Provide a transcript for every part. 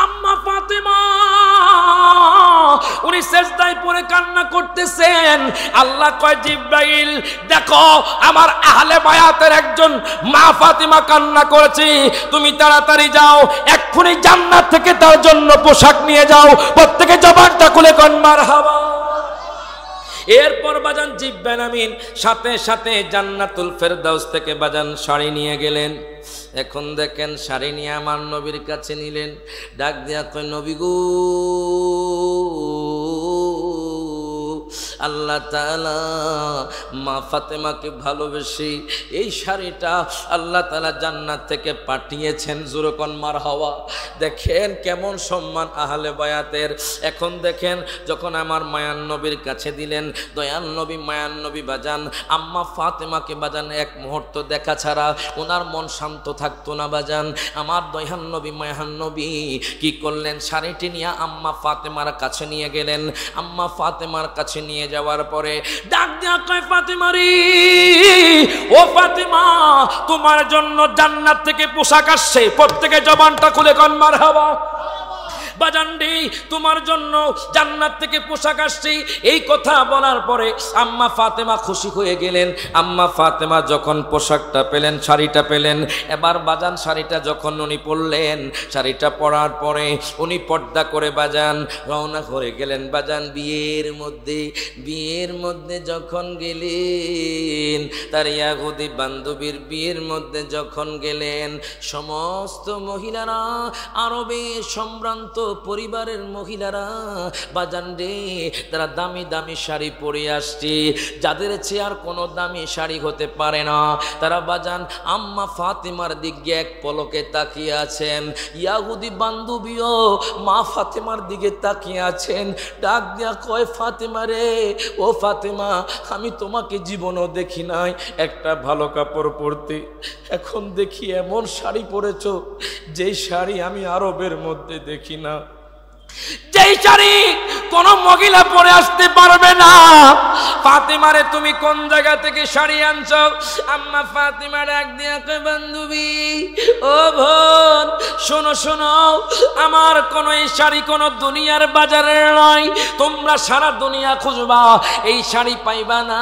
আম্মা ফাতেমা উনি সেজদায় পড়ে কান্না করতেছেন। আল্লাহ কয় জিব্রাইল দেখো আমার আহলে বায়াতের একজন মা ফাতেমা কান্না করেছে, তুমি তাড়াতাড়ি যাও এক্ষুনি জান্নাত থেকে তার জন্য পোশাক নিয়ে যাও। প্রত্যেকে জবানটা খুলে কোন মারহাবা। এরপর বাজান জিব্রাইল আমিন সাথে সাথে জান্নাতুল ফেরদাউস থেকে বাজান শাড়ি নিয়ে গেলেন। এখন দেখেন শাড়ি নিয়ে আমার নবীর কাছে নিলেন, ডাক দিয়া কয় নবী গো আল্লাহ তাআলা মা ফাতেমাকে ভালোবেসে এই শাড়িটা আল্লাহ তাআলা জান্নাত থেকে পাঠিয়েছেন। জোরকন মারহাবা। দেখেন কেমন সম্মান আহলে বায়াতের। এখন দেখেন যখন আমার মায়ান নবীর কাছে দিলেন, দয়ান নবী মায়ান নবী বাজান আম্মা ফাতেমাকে বাজান এক মুহূর্ত দেখা ছাড়া ওনার মন শান্ত থাকতো না বাজান। আমার দয়ান নবী মায়ান নবী কি করলেন, শাড়িটি নিয়ে আম্মা ফাতেমার কাছে নিয়ে গেলেন। আম্মা ফাতেমার কাছে নিয়ে যাওয়ার পরে ডাক দিয়া কয় ফাতেমা রে, ও ফাতেমা তোমার জন্য জান্নাত থেকে পোশাক আসছে। প্রত্যেকে জবানটা খুলে কোন মারহাবা। বাজানডি তোমার জন্য জান্নাত থেকে পোশাক আসছে। এই কথা বলার পরে আম্মা ফাতেমা খুশি হয়ে গেলেন। আম্মা ফাতেমা যখন পোশাকটা পেলেন, শাড়িটা পেলেন, এবার বাজান শাড়িটা যখন উনি পরলেন, শাড়িটা পরার পরে উনি পর্দা করে বাজান রওনা করে গেলেন বাজান বিয়ের মধ্যে যখন গেলেন, তার ইয়াহুদি বান্ধবীর বিয়ের মধ্যে যখন গেলেন, সমস্ত মহিলারা আরবের সম্ভ্রান্ত পরিবারের মহিলারা বাজান রে তারা দামি দামি শাড়ি পরে আসছে, যাদের চেয়ে আর কোনো দামি শাড়ি হতে পারে না, তারা বাজান আম্মা ফাতেমার দিকে এক পলকে তাকিয়ে আছেন। ইয়াহুদি বান্ধবীও মা ফাতেমার দিকে তাকিয়ে আছেন। ডাক দিয়া কয় ফাতেমা রে, ও ফাতেমা আমি তোমাকে জীবনও দেখি নাই একটা ভালো কাপড় পরতে, এখন দেখি এমন শাড়ি পরেছো যেই শাড়ি আমি আরবের মধ্যে দেখি না, যেই শাড়ি কোন মহিলা পরে আসতে পারবে না। ফাতেমারে তুমি কোন জায়গা থেকে শাড়ি আনছো? আম্মা ফাতেমা ডাক দিয়া কয় বান্ধবী ও বোন শোনো শোনো, আমার কোন এই শাড়ি কোন দুনিয়ার বাজারে নয়, তোমরা সারা দুনিয়া খুঁজবা এই শাড়ি পাইবা না,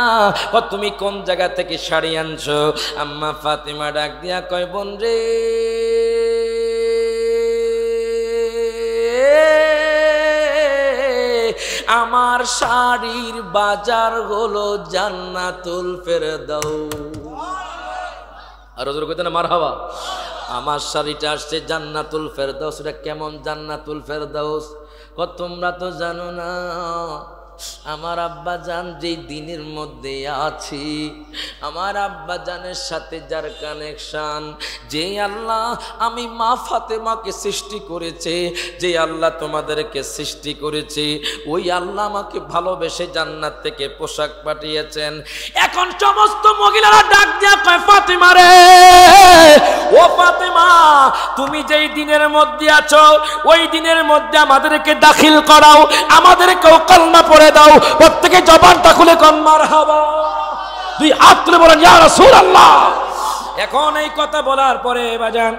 তুমি কোন জায়গা থেকে শাড়ি আনছো? আম্মা ফাতেমা ডাক দিয়া কয় বোন রে আমার শাড়ির বাজার হলো জান্নাতুল ফেরদাউস। আর ওদের কইতে না মারহাবা। আমার শাড়িটা আসছে জান্নাতুল ফেরদাউস। এটা কেমন জান্নাতুল ফেরদাউস? তোমরা তো জানো না আমার আব্বা জান যে দিনের মধ্যে আছি, আমার আব্বা জানের সাথে যার কানেকশন, যে আল্লাহ আমি মা ফাতেমাকে সৃষ্টি করেছে, যে আল্লাহ তোমাদেরকে সৃষ্টি করেছে, ওই আল্লাহ আমাকে ভালোবেসে জান্নাত থেকে পোশাক পাঠিয়েছেন। এখন সমস্ত মহিলারা ডাক দিয়া কয় ফাতেমা রে, ও ফাতেমা তুমি যেই দিনের মধ্যে আছো ওই দিনের মধ্যে আমাদেরকে দাখিল করাও, আমাদেরকেও কলমা পড়ে দাও। প্রত্যেকে জবানটা খুলে কোন মারহাবা। দুই হাত তুলে বলেন ইয়া রাসূলুল্লাহ। এখন এই কথা বলার পরে বাজান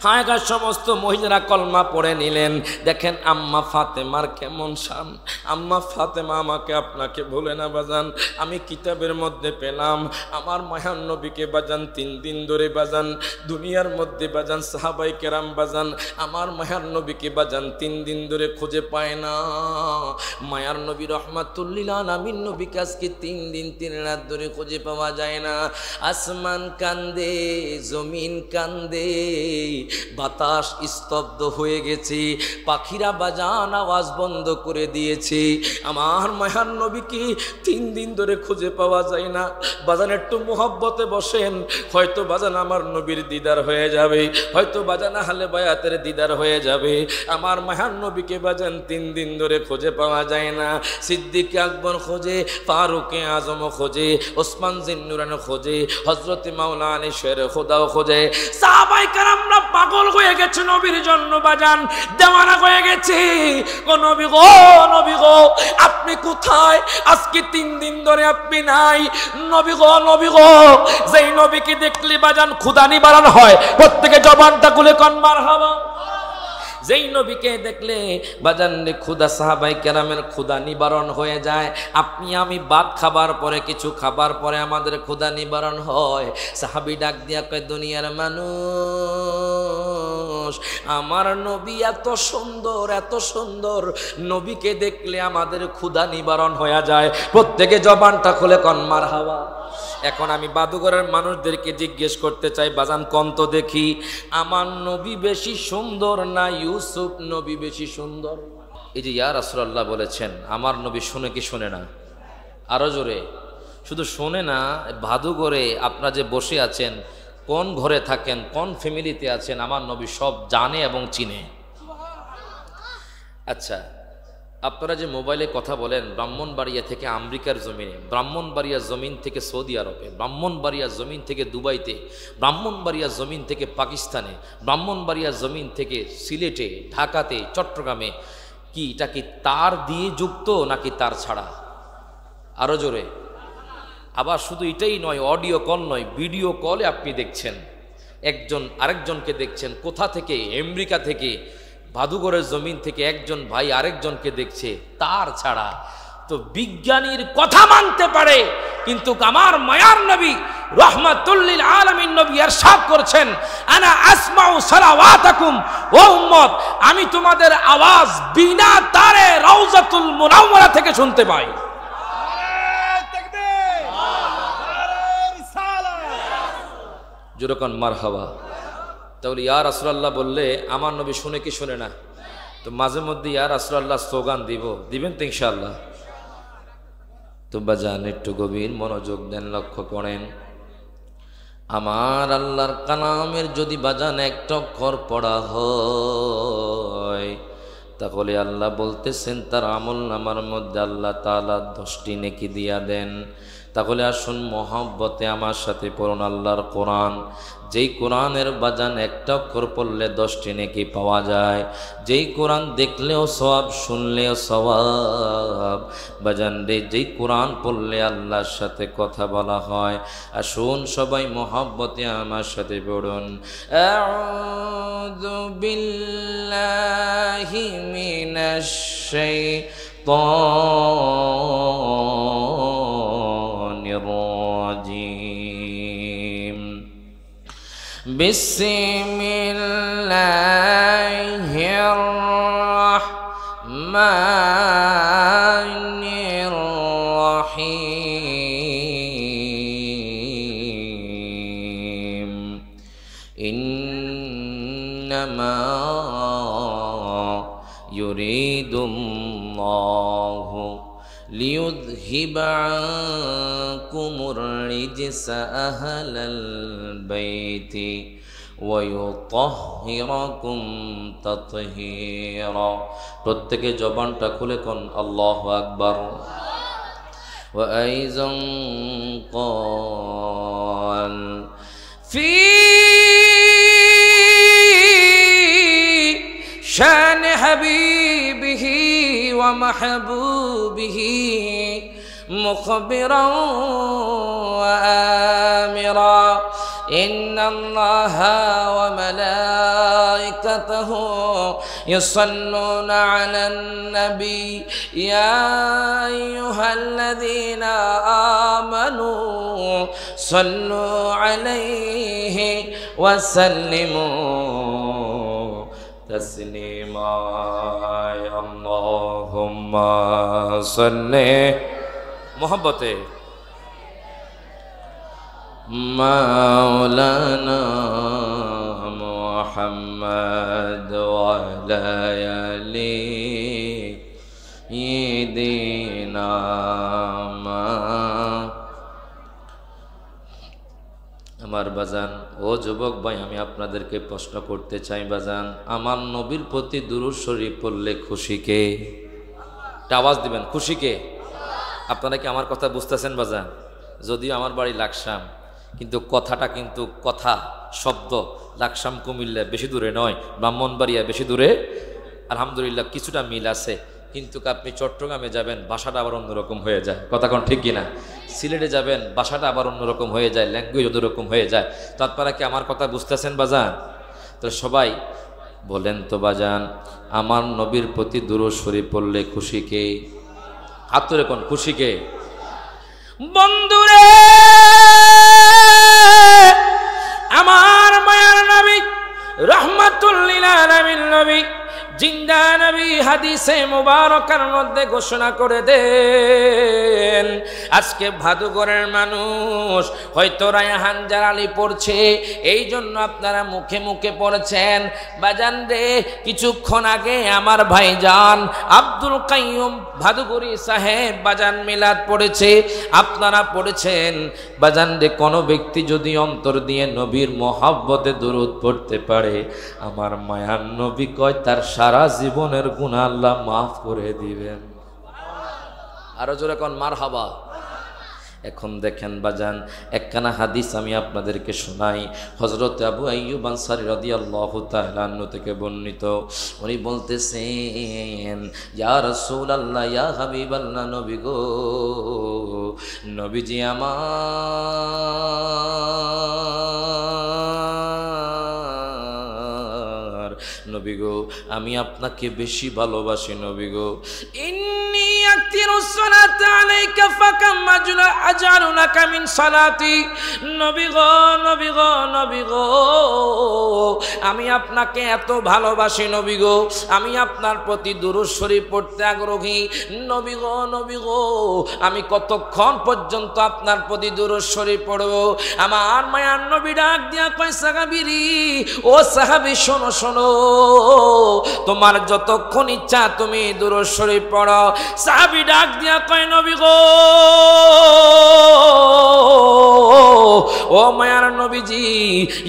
হায়গার সমস্ত মহিলারা কলমা পড়ে নিলেন। দেখেন আম্মা ফাতেমার কেমন শান। আম্মা ফাতেমা আমাকে আপনাকে ভুলে না বাজান, আমি কিতাবের মধ্যে পেলাম আমার মায়ান নবীকে বাজান 3 দিন ধরে বাজান দুনিয়ার মধ্যে বাজান সাহাবাই কেরাম বাজান আমার মায়ার নবীকে বাজান 3 দিন ধরে খুঁজে পায় না। মায়ার নবী রহমাতুল্লিল আলামিন নবীকে আজকে 3 দিন 3 রাত ধরে খুঁজে পাওয়া যায় না। আসমান কান্দে, জমিন কান্দে, বাতাস স্তব্ধ হয়ে গেছে, পাখিরা বাজান আওয়াজ বন্ধ করে দিয়েছে। আমার মায়ার নবীকে 3 দিন ধরে খুঁজে পাওয়া যায় না। বাজান একটু মোহব্বতে বসেন, হয়তো বাজান আমার নবীর দিদার হয়ে যাবে, হয়তো বাজান আহলে বায়াতের দিদার হয়ে যাবে। আমার মায়ার নবীকে বাজান 3 দিন ধরে খুঁজে পাওয়া যায় না। সিদ্দিক আকবর খোঁজে, ফারুকে আজম খোঁজে, ওসমান জিন্নুরান খোঁজে, হযরত মাওলানা আলী শের খোদাও খোঁজে। সাহাবায়ে কেরামরা পাগল হয়ে গেছে নবীর জন্য বাজান, দেওয়ানা হয়ে গেছে। ও নবী গো, নবী গো আপনি কোথায়? আজকে 3 দিন ধরে আপনি নাই। নবী গো, নবী গো, যেই নবীকে দেখলে বাজান ক্ষুধা নিবারণ হয়। প্রত্যেকে জবানটা খুলে কোন মারহাবা। যেই নবীকে দেখলে বাজান রে ক্ষুধা সাহাবাই কেরামের ক্ষুধা নিবারণ হয়ে যায়। আপনি আমি ভাত খাবার পরে, কিছু খাবার পরে আমাদের ক্ষুধা নিবারণ হয়। সাহাবী ডাক দিয়া কয়, দুনিয়ার মানুষ, আমার নবী এত সুন্দর, এত সুন্দর, নবীকে দেখলে আমাদের ক্ষুধা নিবারণ হয়ে যায়। প্রত্যেকে জবানটা খুলে কন মারহাবা। এখন আমি বাদুঘরের মানুষদেরকে জিজ্ঞেস করতে চাই, বাজান কন তো দেখি, আমার নবী বেশি সুন্দর না ইউসুফ নবী বেশি সুন্দর? এই যে ইয়া রাসূলুল্লাহ বলেছেন, আমার নবী শুনে কি শুনে না? আরো জোরে। শুধু শোনে না, ভাদুঘরে আপনারা যে বসে আছেন, কোন ঘরে থাকেন, কোন ফ্যামিলিতে আছেন, আমার নবী সব জানে এবং চিনে। আচ্ছা, আপনারা যে মোবাইলে কথা বলেন, ব্রাহ্মণবাড়িয়া থেকে আমেরিকার জমিনে, ব্রাহ্মণবাড়িয়া জমিন থেকে সৌদি আরবে, ব্রাহ্মণবাড়িয়া জমিন থেকে দুবাইতে, ব্রাহ্মণবাড়িয়া জমিন থেকে পাকিস্তানে, ব্রাহ্মণবাড়িয়া জমিন থেকে সিলেটে, ঢাকাতে, চট্টগ্রামে, কি এটা কি তার দিয়ে যুক্ত নাকি তার ছাড়া? আরো জোরে। আবার শুধু এটাই নয়, অডিও কল নয়, ভিডিও কলে আপনি দেখছেন, একজন আরেকজনকে দেখছেন। কোথা থেকে? আমেরিকা থেকে, ভাদুঘরের জমিন থেকে একজন ভাই আরেকজনকে দেখছে, তার ছাড়া। তো বিজ্ঞানীর কথা মানতে পারে, কিন্তু আমার মায়ার নবী রাহমাতুল লিল আলামিন নবী ইরশাদ করেছেন, আনা আসমাউ সালাওয়াতাকুম, ও উম্মত, আমি তোমাদের আওয়াজ বিনা তারে রওজাতুল মুনাওয়ারা থেকে শুনতে পাই। যেরকম মারহাবা। তাহলে ইয়া রাসূলুল্লাহ বললে আমার নবী শুনে কি শুনে না? তো মাঝে মধ্যে ইয়া রাসূলুল্লাহ স্লোগান দিবেন তো ইনশাআল্লাহ। তো বাজান একটু গভীর মনোযোগ দেন, লক্ষ্য করেন, আমার আল্লাহর কালামের যদি বাজান একটা অক্ষর পড়া হয়, তাহলে আল্লাহ বলতেছেন তার আমল নামার মধ্যে আল্লাহ তাআলা 10টি নেকি দিয়া দেন। তাহলে আসুন মহব্বতে আমার সাথে পড়ুন আল্লাহর কোরআন। যেই কোরআনের বাজান একটা অক্ষর পড়লে 10টি নেকি পাওয়া যায়। যেই কোরআন দেখলেও সওয়াব, শুনলেও সওয়াব। বাজান রে, যেই কোরআন পড়লে আল্লাহর সাথে কথা বলা হয়। আসুন সবাই মহব্বতে আমার সাথে পড়ুন, আউযু বিল্লাহি মিনাশ শাইতানির রাজিম। বিসমিল্লাহির রাহমানির রাহিম। ইন্নামা ইউরিদুল্লাহু লিইয়ুযহিবা আনকুমুর রিজসা আহলাল বাইতি ওয়া ইউতাহহিরাকুম তাতহীরা। প্রত্যেকে জবানটা খুলে কোন আল্লাহু আকবার। ওয়া আইযান ক্বাল ফি শান হাবিবিহি ওয়া মাহবুবিহি মুখবিরান ওয়া আমিরা। ইন্নাল্লাহা ওয়া মালাইকাতাহু ইউসাল্লুনা আলান নবী ইয়া আইয়ুহাল্লাযীনা আমানু সাল্লু আলাইহি ওয়া সাল্লিমু তাসলিমা। আল্লাহুম্মা সাল্লি মোহব্বতে মাওলানা মুহাম্মদ ওয়া আলা আলি ইদিনা। আমার বাজান, ও যুবক ভাই, আমি আপনাদেরকে প্রশ্ন করতে চাই বাজান, আমার নবীর প্রতি দুরূদ শরীফ পড়লে খুশি কে? আওয়াজ দিবেন, খুশি কে? আপনারা কি আমার কথা বুঝতেছেন বাজান? যদিও আমার বাড়ি লাকসাম, কিন্তু কথাটা কিন্তু কথা শব্দ লাকসাম কুমিল্লা বেশি দূরে নয়, ব্রাহ্মণবাড়িয়া বেশি দূরে। আলহামদুলিল্লাহ কিছুটা মিল আছে, কিন্তু আপনি চট্টগ্রামে যাবেন ভাষাটা আবার অন্যরকম হয়ে যায়। কথা কোন ঠিক কিনা? সিলেটে যাবেন ভাষাটা আবার অন্যরকম হয়ে যায়, ল্যাঙ্গুয়েজ অন্যরকম হয়ে যায়। তো আপনারা কি আমার কথা বুঝতেছেন বাজান? তো সবাই বলেন তো বাজান, আমার নবীর প্রতি দুরূদ শরীফ পড়লে খুশি কে? হাত তুলে কোন খুশি কে? বন্ধুরে, আমার মায়ার নবী রহমাতুল লিল আলামিন নবী, জিন্দা নবী হাদিসে মুবারকার মধ্যে ঘোষণা করে দেন, আজকে ভাদুগরের মানুষ হয়তো রায়হান জালালি পড়ছে, এই জন্য আপনারা মুখে মুখে পড়েছেন। বাজান রে, কিছুক্ষণ আগে আমার ভাইজান আব্দুল কাইয়ুম ভাদুগরি সাহেব বাজান মিলাদ পড়েছে, আপনারা পড়েছেন। বাজান রে, কোনো ব্যক্তি যদি অন্তর দিয়ে নবীর মহব্বতে দুরূদ পড়তে পারে, আমার মায়ার নবী কয় তার সারা জীবনের গুনাহ আল্লাহ মাফ করে দিবেন। আরো জোরে কোন মারহাবা। এখন দেখেন বাজান, একখানা হাদিস আমি আপনাদেরকে শোনাই। হযরত আবু আইয়ুব আনসারী রাদিয়াল্লাহু তাআলা আনহু থেকে বর্ণিত। উনি বলতেছেন, ইয়া রাসূলুল্লাহ, ইয়া হাবিবাল্লাহ, নবী গো, নবীজি আমার নবী গো, আমি আপনাকে বেশি ভালোবাসি নবী গো। ইন্নী আকতিরুস সালাতা আলাইকা ফাকাম আজআলু লাকা মিন সালাতি। নবী গো, নবী গো, নবী গো, আমি আপনাকে এত ভালোবাসি নবী গো, আমি আপনার প্রতি দুরূদ শরীফ পড়তে আগ্রহী নবী গো, নবী গো, আমি কতক্ষণ পর্যন্ত আপনার প্রতি দুরূদ শরীফ পড়ব? আমার মায়ার নবী ডাক দিয়া কয়, সাহাবীরি, ও সাহাবী, শোনো শোনো, তোমার যতক্ষণ ইচ্ছা তুমি দুরূদ শরীফ পড়ো। সাহাবী ডাক দিয়া কয়, নবী গো, ও মায়ার নবীজি,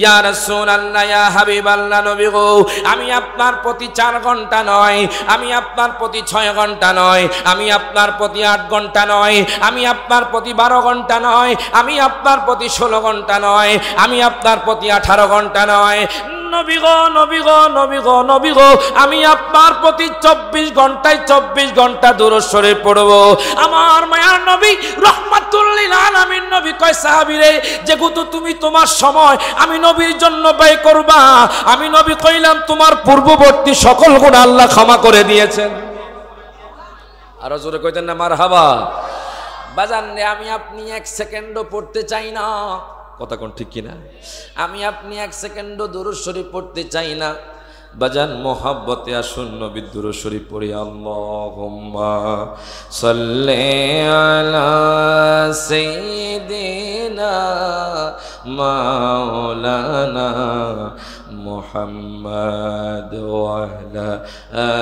ইয়া রাসূলুল্লাহ, ইয়া হাবিবাল্লাহ, নবী গো, আমি আপনার প্রতি 4 ঘন্টা নয়, আমি আপনার প্রতি 6 ঘন্টা নয়, আমি আপনার প্রতি 8 ঘন্টা নয়, আমি আপনার প্রতি 12 ঘন্টা নয়, আমি আপনার প্রতি 16 ঘন্টা নয়, আমি আপনার প্রতি 18 ঘন্টা নয়, নবী গো, নবী গো, নবী গো, নবী গো, আমি আপনার প্রতি 24 ঘন্টায় 24 ঘন্টা দুরূদ শরীফ পড়ব। আমার মায়ার নবী রহমাতুল লিল আলামিন নবী কয়, সাহাবীরে, যেহেতু তুমি তোমার সময় আমি নবীর জন্য ব্যয় করবা, আমি নবী কইলাম তোমার পূর্ববর্তী সকল গুনাহ আল্লাহ ক্ষমা করে দিয়েছেন। আরো জোরে কইতেন না মারহাবা। বাজান রে, আমি আপনি 1 সেকেন্ডও পড়তে চাই না, কথা কোন ঠিক কিনা? আমি আপনি 1 সেকেন্ডও দুরূদ শরীফ পড়তে চাই না। বাজান, মোহাব্বতে আসুন নবীর দুরূদ শরীফ পড়ি। আল্লাহুম্মা সাল্লি আলা সাইয়্যিদিনা মাওলানা মুহাম্মদ ওয়া আলা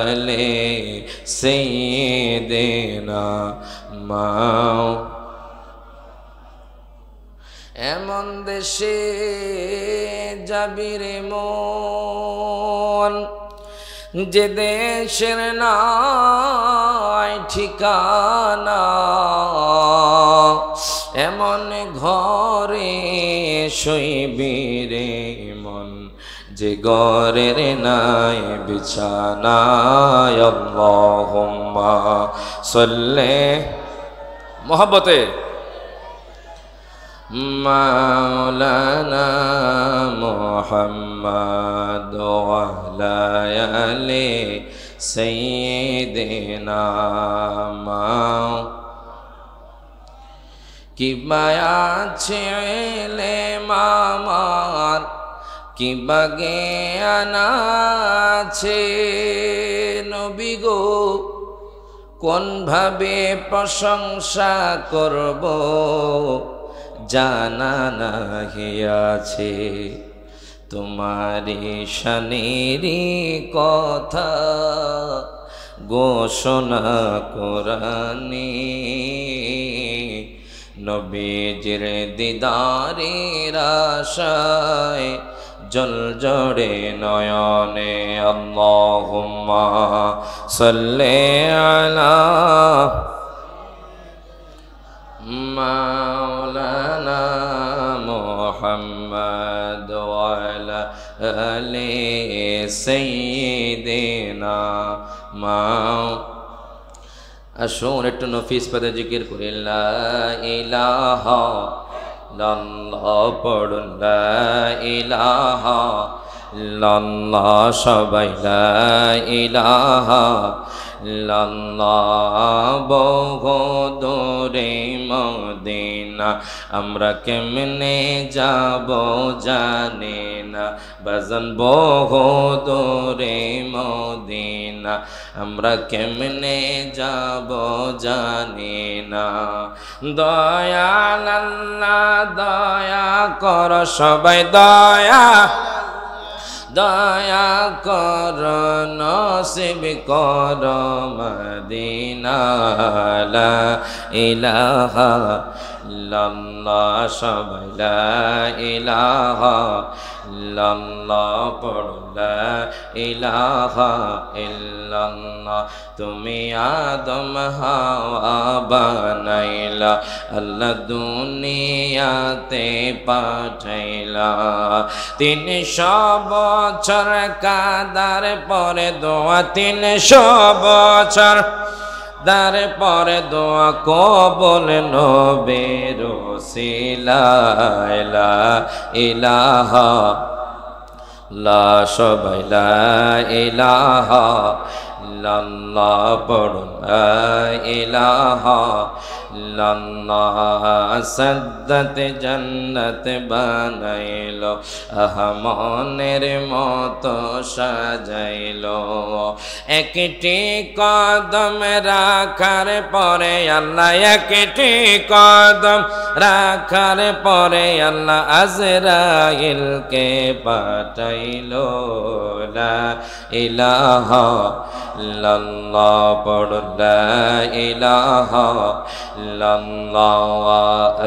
আলি সাইয়্যিদিনা মাওলানা। এমন দেশে যাবিরে মন, যে দেশের নাই ঠিকানা, এমন ঘরে শোইবিরে মন, যে ঘরের নাই বিছানা। আল্লাহুম্মা সাল্লি, মোহাব্বতে, মাওলানা মুহাম্মদ ওয়া আলা আলি সাইয়্যিদিনা মাও। কি মায়া ছেলে মামার, কি বাগে আনাছে নবী গো, কোন ভাবে প্রশংসা করব জানা নাহি আছে। তোমারি শানেরি কথা ঘোষণা কোরআনে, নবীজির দিদারের আশায় জলজরে নয়নে। আল্লাহুম্মা সাল্লি আলা মাওলানা মুহাম্মদ ওয়া আলা আলি সাইয়্যিদিনা মাও। আসুন একটু নফিস পদে জিকির করি, লা ইলাহা ইল্লাল্লাহ পড়ুন, লা ইলাহা ইল্লাল্লাহ সবাই লা ইলাহা ইল্লাল্লাহ বহুদূরে মদিনা আমরা কেমনে যাব জানি না বাজান বহুদূরে মদিনা আমরা কেমনে যাব জানি না দয়াল আল্লাহ দয়া কর সবাই দয়া দয়া কর নসিব কর মদিনা লা ইলাহা ইল্লাল্লাহ সবাই লা ইলাহা ইল্লাল্লাহ পড় লা ইলাহা ইল্লাল্লাহ তুমি আদম হাওয়া বানাইলা আল্লাহ দুনিয়াতে পাঠাইলা 300 বছর কাদার পরে দোয়া 300 বছর তারপরে দোয়া কবুল নবীর ওসিলায় লা ইলাহা লা সবাই লা ইলাহা ইল্লাল্লাহ পড়ো লা ইলাহা ইল্লাল্লাহ সাদ্দাত জান্নাত বানাইলো আহমনের মতো সাজাইলো একটি কদম রাখার পরে আল্লাহ একটি কদম রাখার পরে আল্লাহ আজরাইলকে পাঠাইলো লা ইলাহা ইল্লাল্লাহ পড়ো লা ইলাহা ইল্লাল্লাহ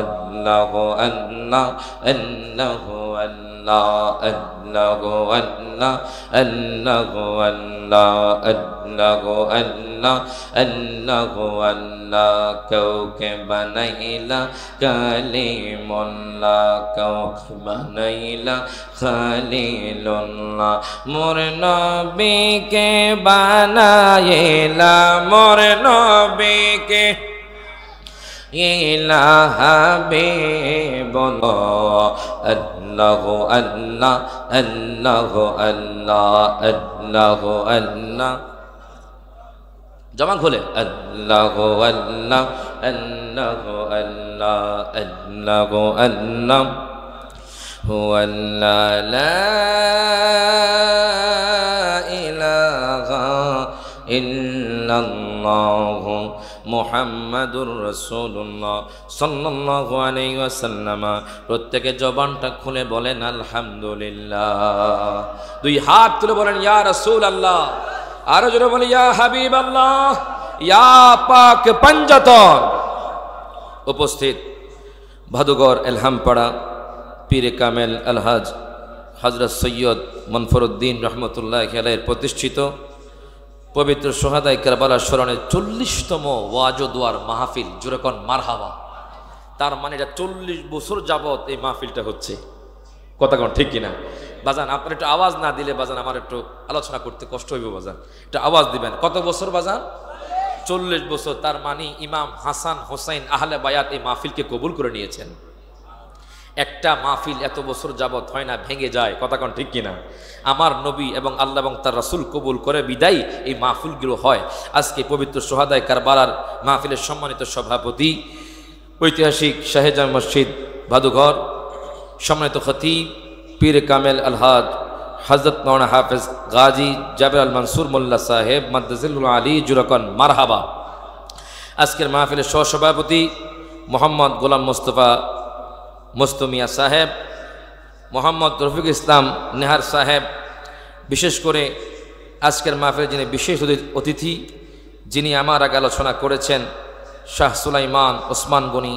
আল্লাহু আল্লাহ আল্লাহু আল্লাহ আল্লাহু আল্লাহ আল্লাহু আল্লাহ আল্লাহু আল্লাহ আল্লাহু আল্লাহ কাউকে বানাইলা কালিমুল্লাহ কাউকে বানাইলা খলিলুল্লাহ মোর নবীকে বানাইলা মোর নবীকে ইলাহাবে বলো আল্লাহু আল্লাহ আল্লাহু আল্লাহ আল্লাহু আল্লাহ জবান খুলে আল্লাহু আল্লাহ আল্লাহু আল্লাহ আল্লাহু আল্লাহ হুয়াল্লা লা ইলাহা ইল্লাল্লাহু মুহাম্মাদুর রাসূলুল্লাহ সাল্লাল্লাহু আলাইহি ওয়াসাল্লাম প্রত্যেকে জবানটা খুলে বলেন আলহামদুলিল্লাহ দুই হাত তুলে বলেন ইয়া রাসূলুল্লাহ আর জোরে বলেন ইয়া হাবিবাল্লাহ ইয়া পাক পাঞ্জাতন উপস্থিত ভাদুগড় এলহামপাড়া পীরে কামেল আলহাজ হযরত সৈয়দ মনফরউদ্দিন রাহমাতুল্লাহি আলাইহির প্রতিষ্ঠিত পবিত্র সোহাদায়ে কারবালার স্মরণে 40তম ওয়াজ ও দোয়ার মাহফিল জুরেকন মারহাবা তার মানে এটা 40 বছর যাবত এই মাহফিলটা হচ্ছে কথা কোন ঠিক কিনা বাজান আপনার একটু আওয়াজ না দিলে বাজান আমার একটু আলোচনা করতে কষ্ট হইব বাজান একটু আওয়াজ দিবেন কত বছর বাজান 40 বছর তার মানে ইমাম হাসান হোসেন আহলে বায়াত এই মাহফিলকে কবুল করে নিয়েছেন একটা মাহফিল এত বছর যাবত হয় না ভেঙে যায় কথা কোন ঠিক কিনা আমার নবী এবং আল্লাহ এবং তার রাসূল কবুল করে বিদায় এই মাহফিলগুলো হয় আজকে পবিত্র সোহাদায়ে কারবালার মাহফিলের সম্মানিত সভাপতি ঐতিহাসিক শাহজাহান মসজিদ ভাদুঘর সম্মানিত খতিব পীর কামেল আলহাজ হযরত মাওলানা হাফেজ গাজী জাবের আল মনসুর মোল্লা সাহেব মাদ্দাজিলুল আলী জুরকন মারহাবা আজকের মাহফিলের সহসভাপতি মোহাম্মদ গোলাম মোস্তফা মোস্তমিয়া সাহেব মোহাম্মদ রফিক ইসলাম নেহার সাহেব বিশেষ করে আজকের মাহফিলে যিনি বিশেষ অতিথি যিনি আমার আগে আলোচনা করেছেন শাহ সুলাইমান ওসমান গনি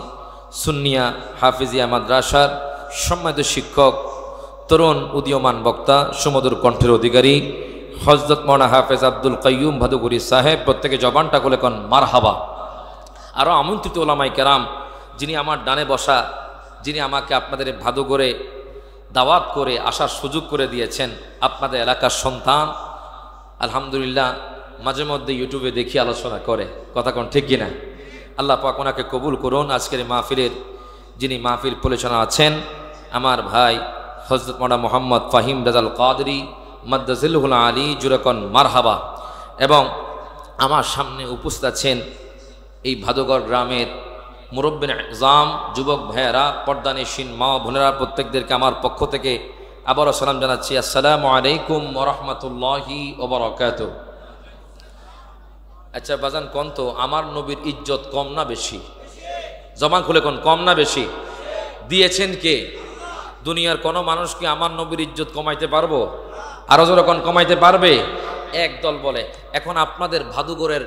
সুন্নিয়া হাফিজিয়া মাদ্রাসার সম্মানিত শিক্ষক তরুণ উদীয়মান বক্তা সুমধুর কণ্ঠের অধিকারী হযরত মাওলানা হাফেজ আব্দুল কাইয়ুম ভাদুগুরি সাহেব প্রত্যেকে জবানটা খুলে কোন মারহাবা আরও আমন্ত্রিত ওলামায়ে কেরাম যিনি আমার ডানে বসা যিনি আমাকে আপনাদের ভাদুগরে দাওয়াত করে আসার সুযোগ করে দিয়েছেন আপনাদের এলাকার সন্তান আলহামদুলিল্লাহ মাঝে মধ্যে ইউটিউবে দেখি আলোচনা করে কথা কোন ঠিক কিনা আল্লাহ পাক ওনাকে কবুল করুন আজকের মাহফিলের যিনি মাহফিল পরিচালনা আছেন আমার ভাই হযরত মাওলানা মোহাম্মদ ফাহিম রাজাল কাদরি মাদ্দাজিলহুল আলী জুরাকন মারহাবা। এবং আমার সামনে উপস্থিত আছেন এই ভাদুগড় গ্রামের মুরব্বিন ইজাম, যুবক ভাইয়েরা, পর্দানিশীন মা বোনেরা, প্রত্যেকদেরকে আমার পক্ষ থেকে আবারও সালাম জানাচ্ছি। আসসালামু আলাইকুম ওয়া রাহমাতুল্লাহি ওয়া বারাকাতুহু। আচ্ছা বাজান, কোন তো আমার নবীর ইজ্জত কম না বেশি? জবান খুলে কোন, কম না বেশি? দিয়েছেন কে? দুনিয়ার কোনো মানুষ কি আমার নবীর ইজ্জত কমাইতে পারবো? আরো জোরে কোন, কমাইতে পারবে? একদল বলে। এখন আপনাদের ভাদুগড়ের